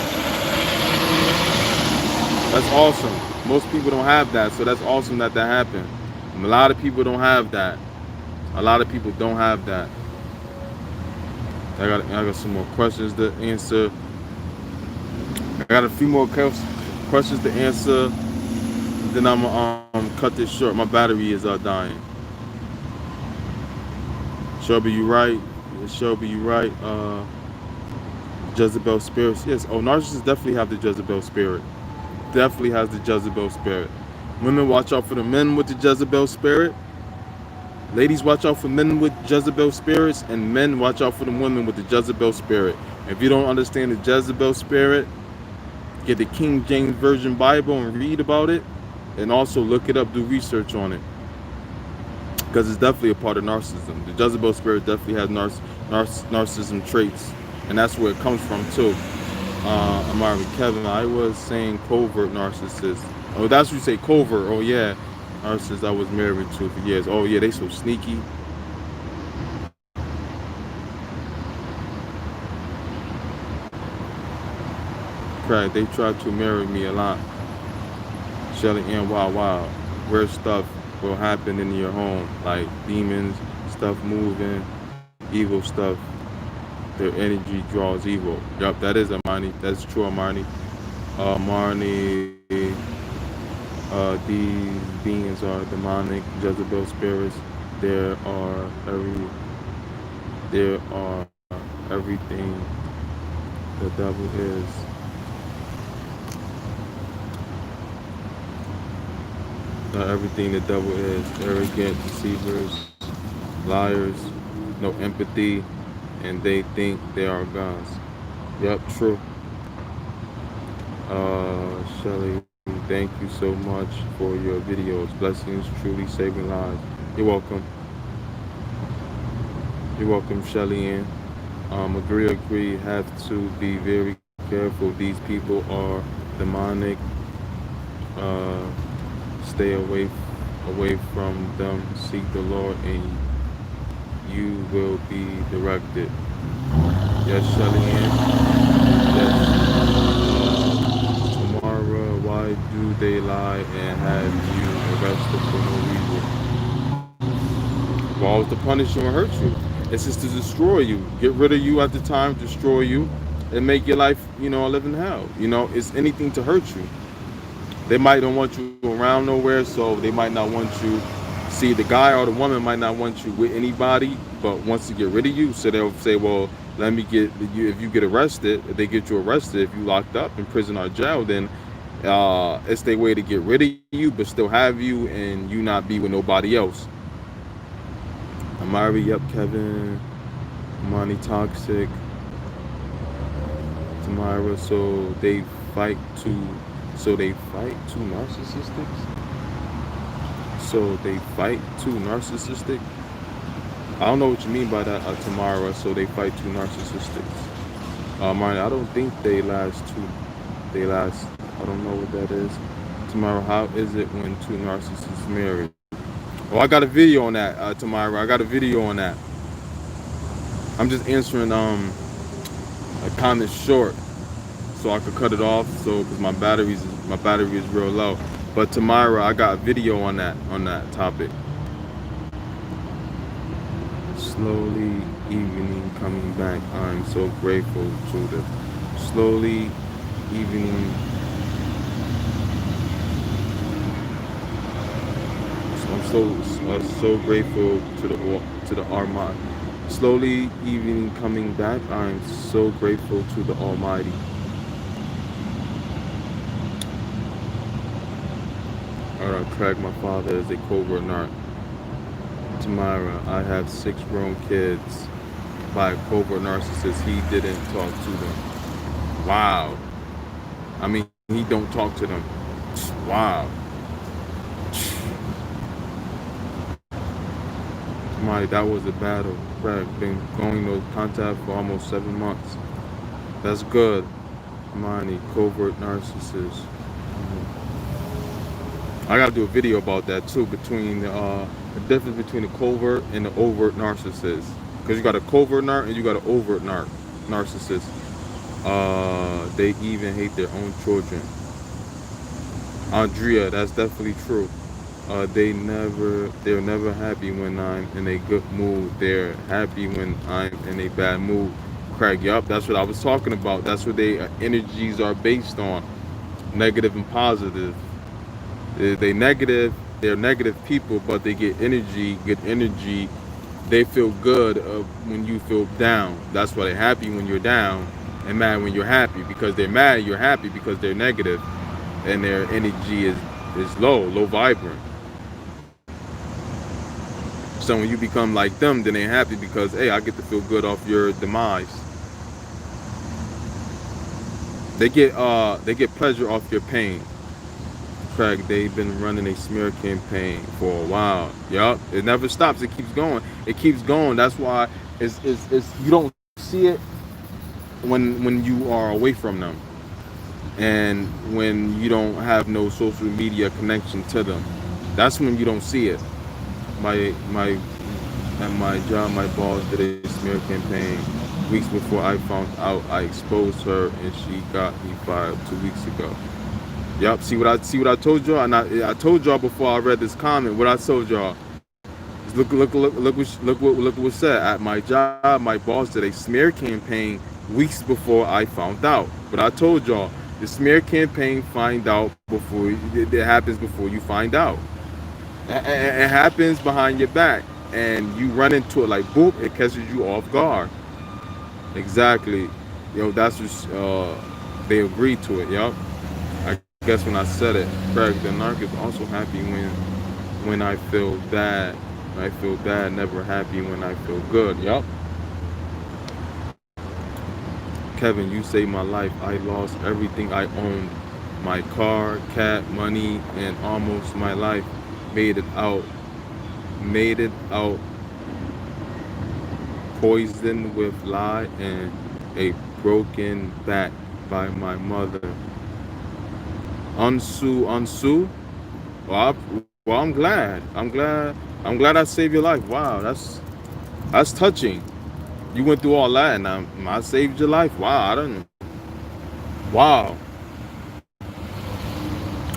That's awesome. Most people don't have that, so that's awesome that that happened. And a lot of people don't have that. A lot of people don't have that. I got some more questions to answer. I got a few more questions to answer. Then I'm gonna cut this short. My battery is dying. Shelby, you right. Shelby, you right. Jezebel spirits. Yes. Oh, narcissists definitely have the Jezebel spirit. Definitely has the Jezebel spirit. Women, watch out for the men with the Jezebel spirit. Ladies, watch out for men with Jezebel spirits, and men, watch out for the women with the Jezebel spirit. If you don't understand the Jezebel spirit, get the King James Version Bible and read about it, and also look it up, do research on it, because it's definitely a part of narcissism. The Jezebel spirit definitely has narcissism traits, and that's where it comes from too. Amari Kevin, I was saying covert narcissist. Oh, that's what you say, covert. Oh yeah, narcissist I was married to for years. Oh yeah, they so sneaky. Craig, they tried to marry me a lot. Shelly Ann, wow. Weird stuff will happen in your home, like demons, stuff moving, evil stuff. Their energy draws evil. Yup, that is Armani. That's true, Armani. Marnie, these beings are demonic Jezebel spirits. There are everything the devil is. Everything the devil is. Arrogant, deceivers, liars, no empathy, and they think they are gods. Yep, true. Shelly, thank you so much for your videos. Blessings, truly saving lives. You're welcome. You're welcome, Shelly Ann. Agree. Have to be very careful. These people are demonic. Stay away from them. Seek the Lord, and you will be directed. Yes, Shelly Ann. Yes. Tamara, why do they lie and have you arrested for no reason? Well, to punish you and hurt you. It's just to destroy you, get rid of you at the time, destroy you, and make your life, a living hell. It's anything to hurt you. They might don't want you around nowhere, so they might not want you. See, the guy or the woman might not want you with anybody, but wants to get rid of you. So they'll say, well, let me get you. If you get arrested, if they get you arrested, if you locked up in prison or jail, then it's their way to get rid of you, but still have you and you not be with nobody else. Amari, yep, Kevin, Money Toxic, Tamara, so they fight two narcissistics? So they fight two narcissistic? I don't know what you mean by that, Tamara, so they fight two narcissistics. Marnie, I don't think they last, I don't know what that is. Tamara, how is it when two narcissists marry? Oh, I got a video on that, Tamara. I got a video on that. I'm just answering a comment short, so I could cut it off. So because my battery is real low. But Tamara, I got a video on that topic. Slowly evening coming back. I'm so grateful to the slowly evening. I'm so grateful to the Almighty. Slowly evening coming back. I'm so grateful to the Almighty. Alright, Craig, my father is a covert narc. Tamara, I have 6 grown kids by a covert narcissist. He didn't talk to them. Wow. I mean, he don't talk to them. Wow. Tamara, that was a battle. Craig, been going no contact for almost 7 months. That's good. Tamara, covert narcissist. I gotta do a video about that too, between The difference between a covert and an overt narcissist. Because you got a covert narc and you got an overt narcissist. They even hate their own children. Andrea, that's definitely true. They're never happy when I'm in a good mood. They're happy when I'm in a bad mood. Craig, yup, that's what I was talking about. That's what their energies are based on, negative and positive. They negative, they're negative people, but they get energy, good energy. They feel good when you feel down. That's why they're happy when you're down and mad when you're happy. Because they're mad, you're happy because they're negative and their energy is low vibrant. So when you become like them, then they're happy because, hey, I get to feel good off your demise. They get pleasure off your pain. Craig, they've been running a smear campaign for a while. Yup, it never stops. It keeps going. It keeps going. That's why it's you don't see it when you are away from them, and when you don't have no social media connection to them. That's when you don't see it. My At my job, my boss did a smear campaign weeks before I found out. I exposed her, and she got me fired 2 weeks ago. Yep. See what I told y'all. And I told y'all before I read this comment. What I told y'all. Look what was said. At my job, my boss did a smear campaign weeks before I found out. But I told y'all, the smear campaign find out before it happens before you find out. It happens behind your back, and you run into it like boop. It catches you off guard. Exactly. That's what they agreed to it. Yup. I guess when I said it, Craig, the narc is also happy when I feel bad. When I feel bad, never happy when I feel good. Yup. Kevin, you saved my life. I lost everything I owned. My car, cat, money, and almost my life. Made it out. Poisoned with lie and a broken back by my mother. Unsu. Well, I'm glad. I'm glad I saved your life. Wow, that's touching. You went through all that, and I saved your life. Wow, I don't know. Wow.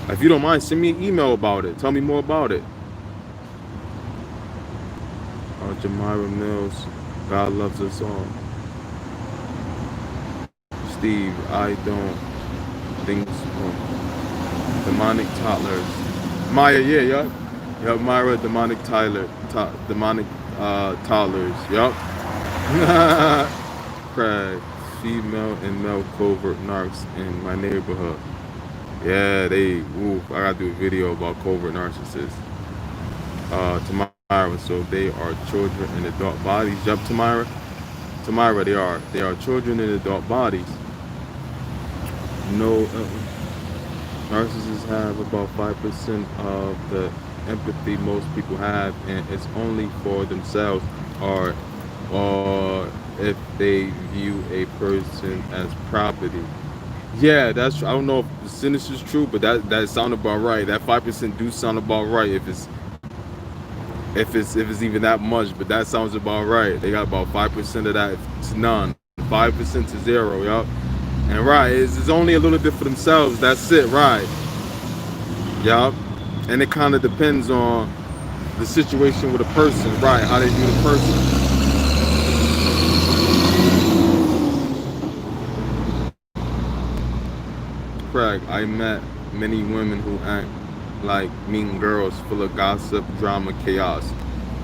If you don't mind, send me an email about it. Tell me more about it. Jamira Mills, God loves us all. Steve, I don't think so. Demonic toddlers. Maya, yeah. Myra, demonic toddlers. Yup. Craig, female and male covert narcs in my neighborhood. Yeah, I gotta do a video about covert narcissists. Tamara, so they are children in adult bodies. Yup, Tamara, they are children in adult bodies. No, narcissists have about 5% of the empathy most people have, and it's only for themselves, or if they view a person as property. Yeah, I don't know if the sentence is true, but that sound about right. That 5% do sound about right if it's even that much, but that sounds about right. They got about 5% of that to none, 5% to zero, yup. And right, it's only a little bit for themselves. That's it, right? Yup. And it kind of depends on the situation with a person, right? How they view the person. Craig, I met many women who act like mean girls, full of gossip, drama, chaos.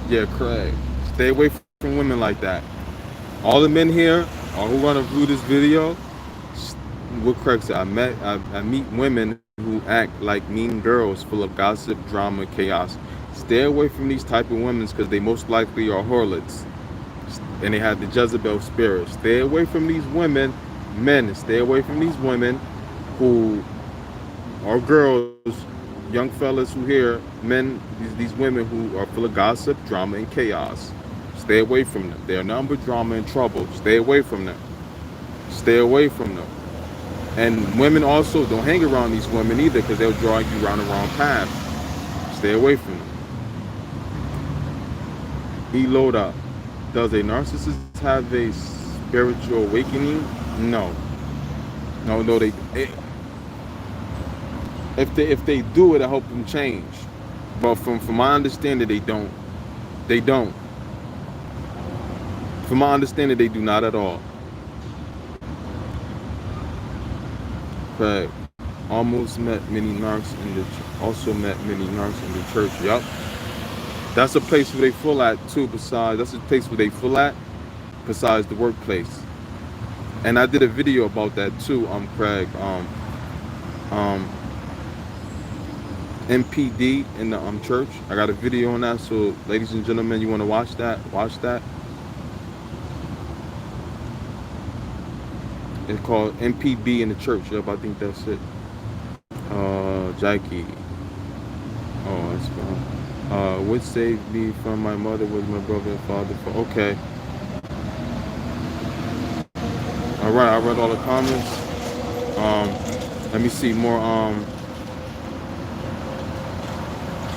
Yeah, Craig, stay away from women like that. All the men here, or who want to view this video, what Craig said, I meet women who act like mean girls, full of gossip, drama, chaos. Stay away from these type of women because they most likely are harlots, and they have the Jezebel spirit. Stay away from these women, men. Stay away from these women who are girls, young fellas who hear men, these women who are full of gossip, drama, and chaos. Stay away from them. They are nothing but drama and trouble. Stay away from them. Stay away from them. And women also, don't hang around these women either, because they'll draw you around the wrong path. Stay away from them. Eloda, does a narcissist have a spiritual awakening? No, no. If they do it, I help them change. But from my understanding, they don't. They don't. From my understanding, they do not at all. But almost met many narcs in the. Also met many narcs in the church. Yup. That's a place where they full at too. Besides, that's a place where they full at. Besides the workplace. And I did a video about that too. Craig. Um, MPD in the church. I got a video on that. So, ladies and gentlemen, you want to watch that? Watch that. It's called MPB in the church. Yep, I think that's it. Jackie. Oh, that's fine. What saved me from my mother was my brother and father. Okay. All right. I read all the comments. Let me see more.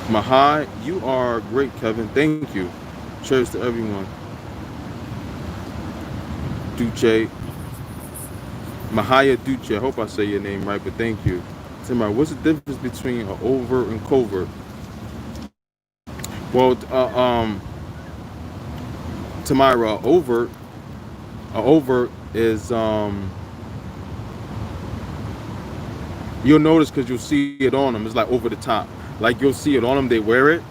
Mahai, you are great, Kevin. Thank you. Cheers to everyone. Duce. Mahaya Duce. I hope I say your name right, but thank you. Tamara, what's the difference between overt and covert? Well, Tamara, overt is you'll notice because you'll see it on them. It's like over the top. Like you'll see it on them. They wear it.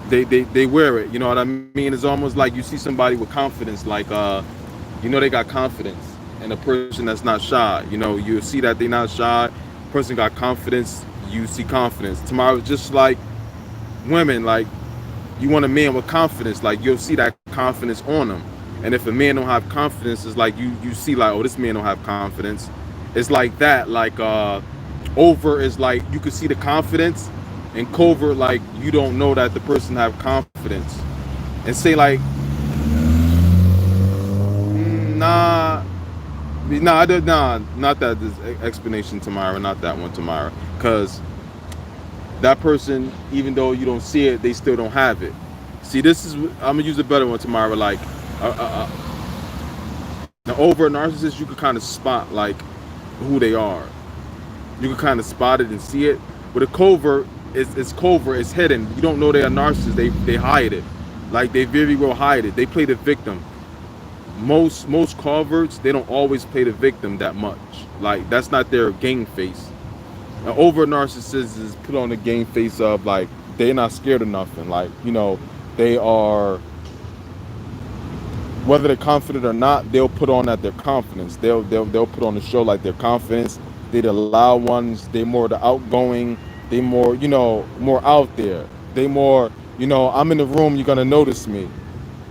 They wear it. You know what I mean? It's almost like you see somebody with confidence. Like they got confidence, and a person that's not shy. You see that they're not shy. Person got confidence. You see confidence. Tomorrow, just like women, like you want a man with confidence. Like you'll see that confidence on them. And if a man don't have confidence, it's like you see like, oh, this man don't have confidence. It's like that. Like over is like you can see the confidence, and covert like you don't know that the person have confidence. And say like, not that this explanation, Tamara, not that one, Tamara, because that person, even though you don't see it, they still don't have it. See, I'm gonna use a better one, Tamara. Like the overt narcissist, you can kind of spot like who they are. You can kind of spot it and see it. But a covert, it's covert, it's hidden. You don't know they're a narcissist. They hide it. Like they very well hide it. They play the victim. Most coverts, they don't always play the victim that much. Like that's not their game face. An overt narcissist is put on the game face of like they're not scared of nothing. Like they are, whether they're confident or not, they'll put on that their confidence. They'll put on the show like their confidence. They're the loud ones. They're more the outgoing. They more more out there. They more I'm in the room. You're gonna notice me.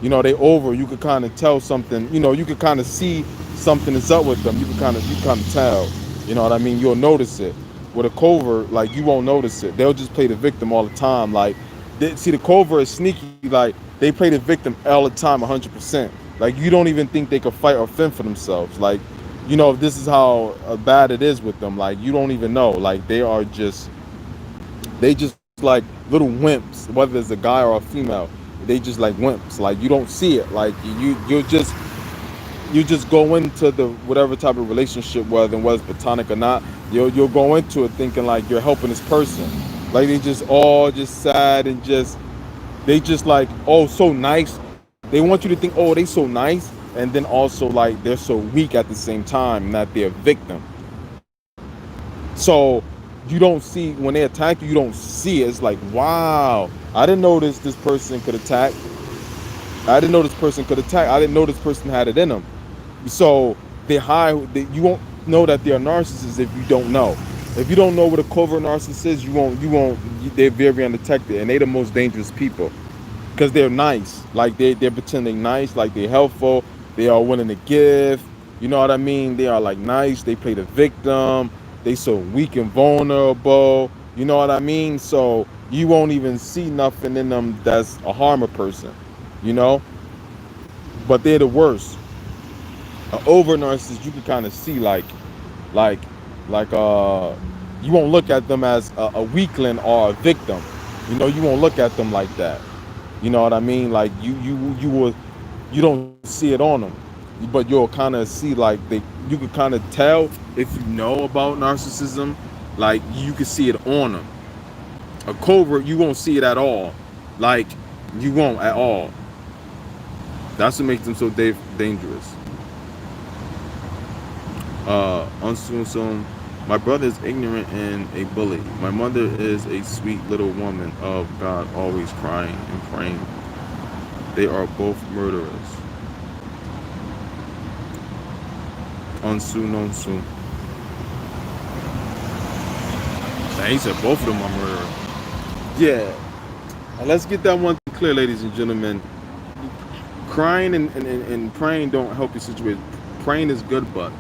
They over. You could kind of tell something. You could kind of see something is up with them. You kind of tell. You know what I mean? You'll notice it. With a covert, like you won't notice it. They'll just play the victim all the time. Like the covert is sneaky. Like they play the victim all the time, 100%. Like you don't even think they could fight or fend for themselves. Like this is how bad it is with them. Like you don't even know. Like they just like little wimps. Whether it's a guy or a female, they just like wimps. Like you don't see it. Like you just go into the whatever type of relationship, whether it's platonic or not. You'll go into it thinking like you're helping this person. Like they just all just sad and they just like, oh, so nice. They want you to think, oh, they so nice, and then also like they're so weak at the same time, that they're a victim. So you don't see when they attack you, you don't see it. It's like, wow, I didn't know this person could attack. I didn't know this person could attack. I didn't know this person had it in them. So you won't know that they're narcissists if you don't know. If you don't know what a covert narcissist is, you won't. They're very undetected, and they're the most dangerous people because they're nice. Like they're pretending nice, like they're helpful. They are willing to give. You know what I mean? They are like nice. They play the victim. They so weak and vulnerable. You know what I mean? So you won't even see nothing in them that's a harm a person. But they're the worst. An over narcissist, you can kind of see like you won't look at them as a weakling or a victim. You won't look at them like that. You know what I mean? Like you don't see it on them, but you'll kind of see like you could kind of tell if you know about narcissism. Like you can see it on them. A covert, you won't see it at all. Like you won't at all. That's what makes them so dangerous. Unsum. My brother is ignorant and a bully. My mother is a sweet little woman of God, always crying and praying. They are both murderers. Unsum. Man, he said both of them are murderers. Yeah. Now let's get that one clear, ladies and gentlemen. Crying and praying don't help your situation. Praying is good, but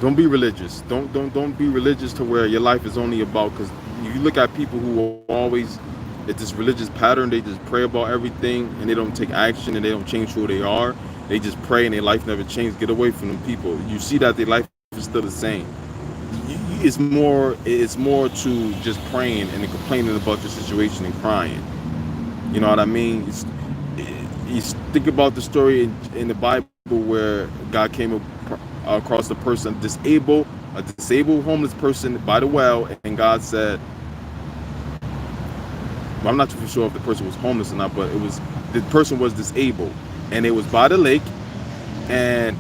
don't be religious. Don't be religious to where your life is only about, because you look at people who always, it's this religious pattern. They just pray about everything and they don't take action and they don't change who they are. They just pray and their life never changes. Get away from them people. You see that their life is still the same. It's more to just praying and complaining about your situation and crying. You know what I mean? You think about the story in the Bible where God came across a person, a disabled homeless person by the well, and God said, well, I'm not too sure if the person was homeless or not, but the person was disabled, and it was by the lake, and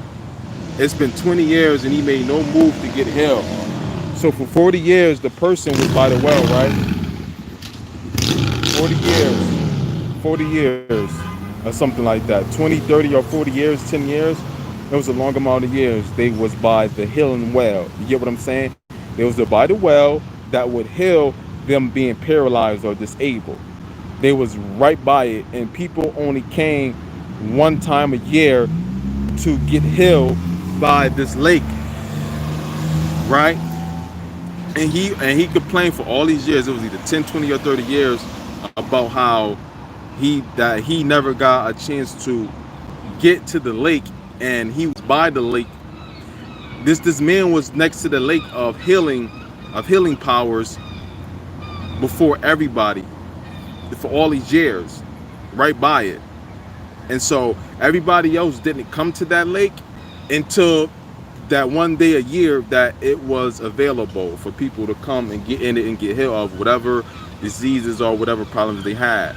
it's been 20 years and he made no move to get help. So for 40 years the person was by the well, right? 40 years or something like that. 20, 30 or 40 years, 10 years. It was a long amount of years. They was by the healing well. You get what I'm saying? They was by the well that would heal them being paralyzed or disabled. They was right by it, and people only came one time a year to get healed by this lake, right? And he complained for all these years. It was either 10, 20, or 30 years about how he never got a chance to get to the lake, and he was by the lake. This man was next to the lake of healing powers before everybody for all these years, right by it. And so everybody else didn't come to that lake until that one day a year that it was available for people to come and get in it and get healed of whatever diseases or whatever problems they had.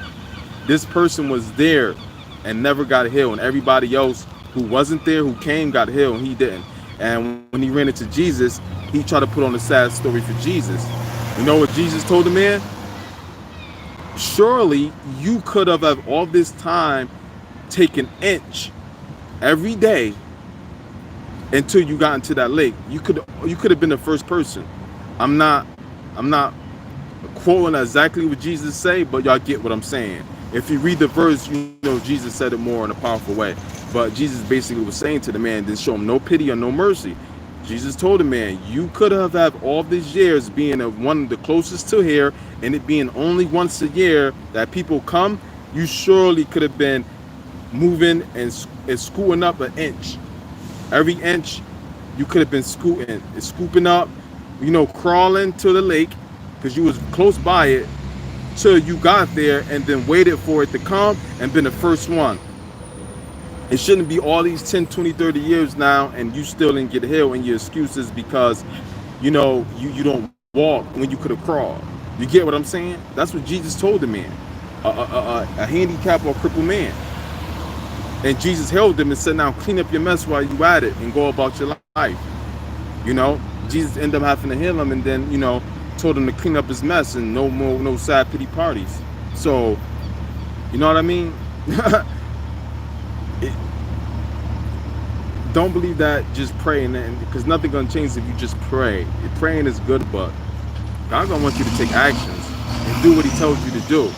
This person was there and never got healed, and everybody else who wasn't there, who came, got healed, and he didn't. And when he ran into Jesus, he tried to put on a sad story for Jesus. You know what Jesus told the man? Surely you could have at all this time taken an inch every day until you got into that lake. You could have been the first person. I'm not quoting exactly what Jesus say, but y'all get what I'm saying. If you read the verse, you know Jesus said it more in a powerful way. But Jesus basically was saying to the man, didn't show him no pity or no mercy. Jesus told the man, you could have had all these years being one of the closest to here, and it being only once a year that people come, you surely could have been moving and scooting up an inch. Every inch you could have been scooping up, crawling to the lake, because you was close by it, till you got there and then waited for it to come and been the first one. It shouldn't be all these 10, 20, 30 years now and you still didn't get healed, and your excuses because you don't walk when you could have crawled. You get what I'm saying? That's what Jesus told the man, a handicapped or crippled man. And Jesus held him and said, now clean up your mess while you at it and go about your life. Jesus ended up having to heal him, and then told him to clean up his mess and no sad pity parties. So you know what I mean? Don't believe that just praying, because nothing gonna change if you just pray. Praying is good, but God gonna want you to take actions and do what he tells you to do.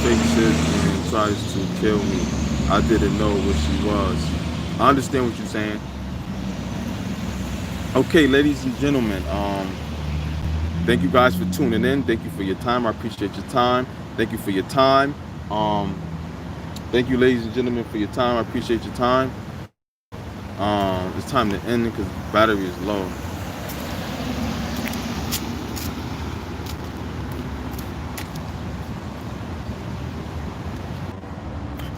Fake shit and tries to kill me. I didn't know what she was. I understand what you're saying. Okay, ladies and gentlemen, thank you guys for tuning in. Thank you for your time. I appreciate your time. Thank you for your time. Thank you, ladies and gentlemen, for your time. I appreciate your time. It's time to end because the battery is low.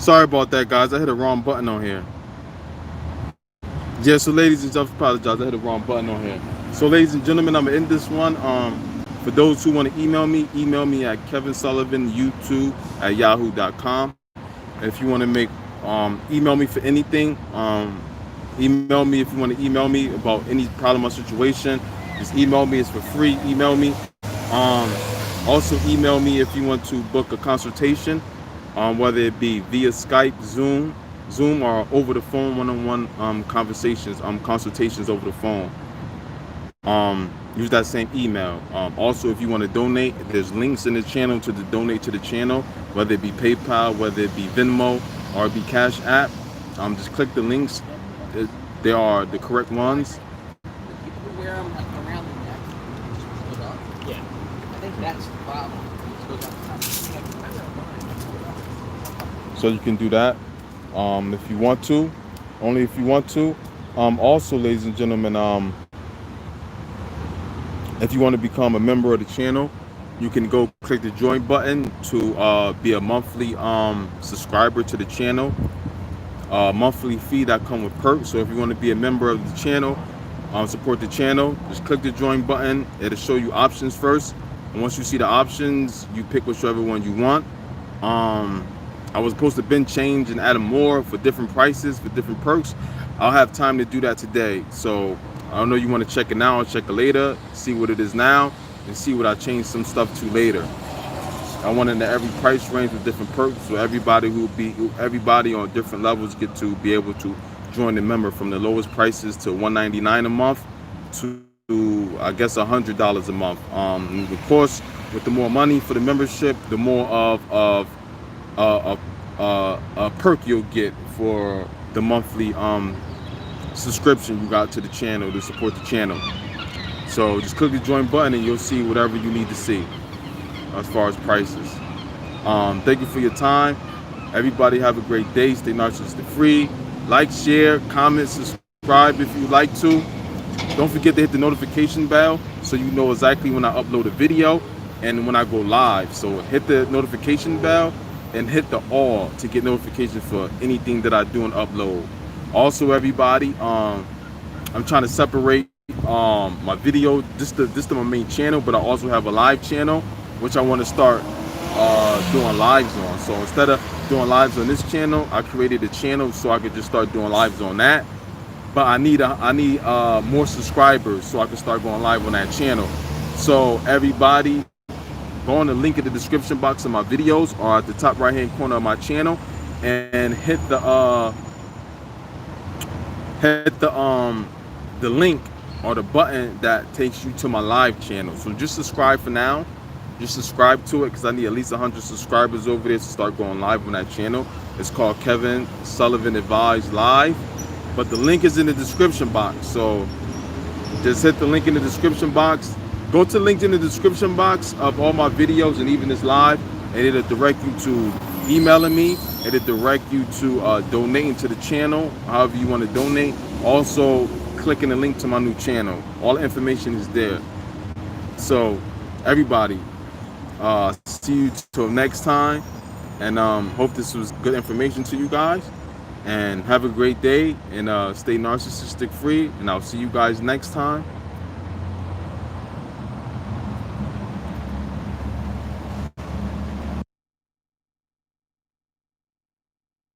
Sorry about that, guys. I hit the wrong button on here. Yeah, so ladies and gentlemen, apologize. I hit the wrong button on here. So ladies and gentlemen, I'm gonna end this one. For those who want to email me at kevinsullivan.youtube@yahoo.com. If you want to make email me for anything, email me if you want to email me about any problem or situation. Just email me. It's for free. Email me. Also email me if you want to book a consultation, whether it be via Skype, Zoom, or over the phone, one-on-one consultations over the phone. Use that same email. Also, if you want to donate, there's links in the channel to donate to the channel, whether it be PayPal, whether it be Venmo, or it be Cash App. Just click the links. They are the correct ones. The people who wear them like around the neck, just goes up. Yeah. I think that's the problem. It goes up. So you can do that if you want to, only if you want to. Also, ladies and gentlemen, if you want to become a member of the channel, you can go click the join button to be a monthly subscriber to the channel. Monthly fee that come with perks. So if you want to be a member of the channel, support the channel, just click the join button. It'll show you options first, and once you see the options, you pick whichever one you want. I was supposed to bin change and add more for different prices, for different perks. I'll have time to do that today. So I don't know, you want to check it now or check it later, see what it is now, and see what I change some stuff to later. I want into every price range with different perks, so everybody on different levels get to be able to join the member, from the lowest prices to $199 a month to I guess $100 a month. Of course, with the more money for the membership, the more of a perk you'll get for the monthly subscription you got to the channel to support the channel. So just click the join button and you'll see whatever you need to see as far as prices. Thank you for your time. Everybody have a great day. Stay narcissistic free. Like, share, comment, subscribe if you like to. Don't forget to hit the notification bell so you know exactly when I upload a video and when I go live. So hit the notification bell and hit the all to get notifications for anything that I do and upload. Also, everybody, I'm trying to separate my video. This is my main channel, but I also have a live channel which I want to start doing lives on. So instead of doing lives on this channel, I created a channel so I could just start doing lives on that. But I need more subscribers so I can start going live on that channel. So everybody, go on the link in the description box of my videos or at the top right hand corner of my channel and hit the link or the button that takes you to my live channel. So just subscribe for now. Just subscribe to it because I need at least 100 subscribers over there to start going live on that channel. It's called Kevin Sullivan Advise Live, but the link is in the description box. So just hit the link in the description box. Go to the link in the description box of all my videos and even this live, and it'll direct you to emailing me. It'll direct you to donating to the channel, however you want to donate. Also, clicking the link to my new channel. All the information is there. So, everybody, see you till next time, and hope this was good information to you guys. And have a great day, and stay narcissistic free. And I'll see you guys next time.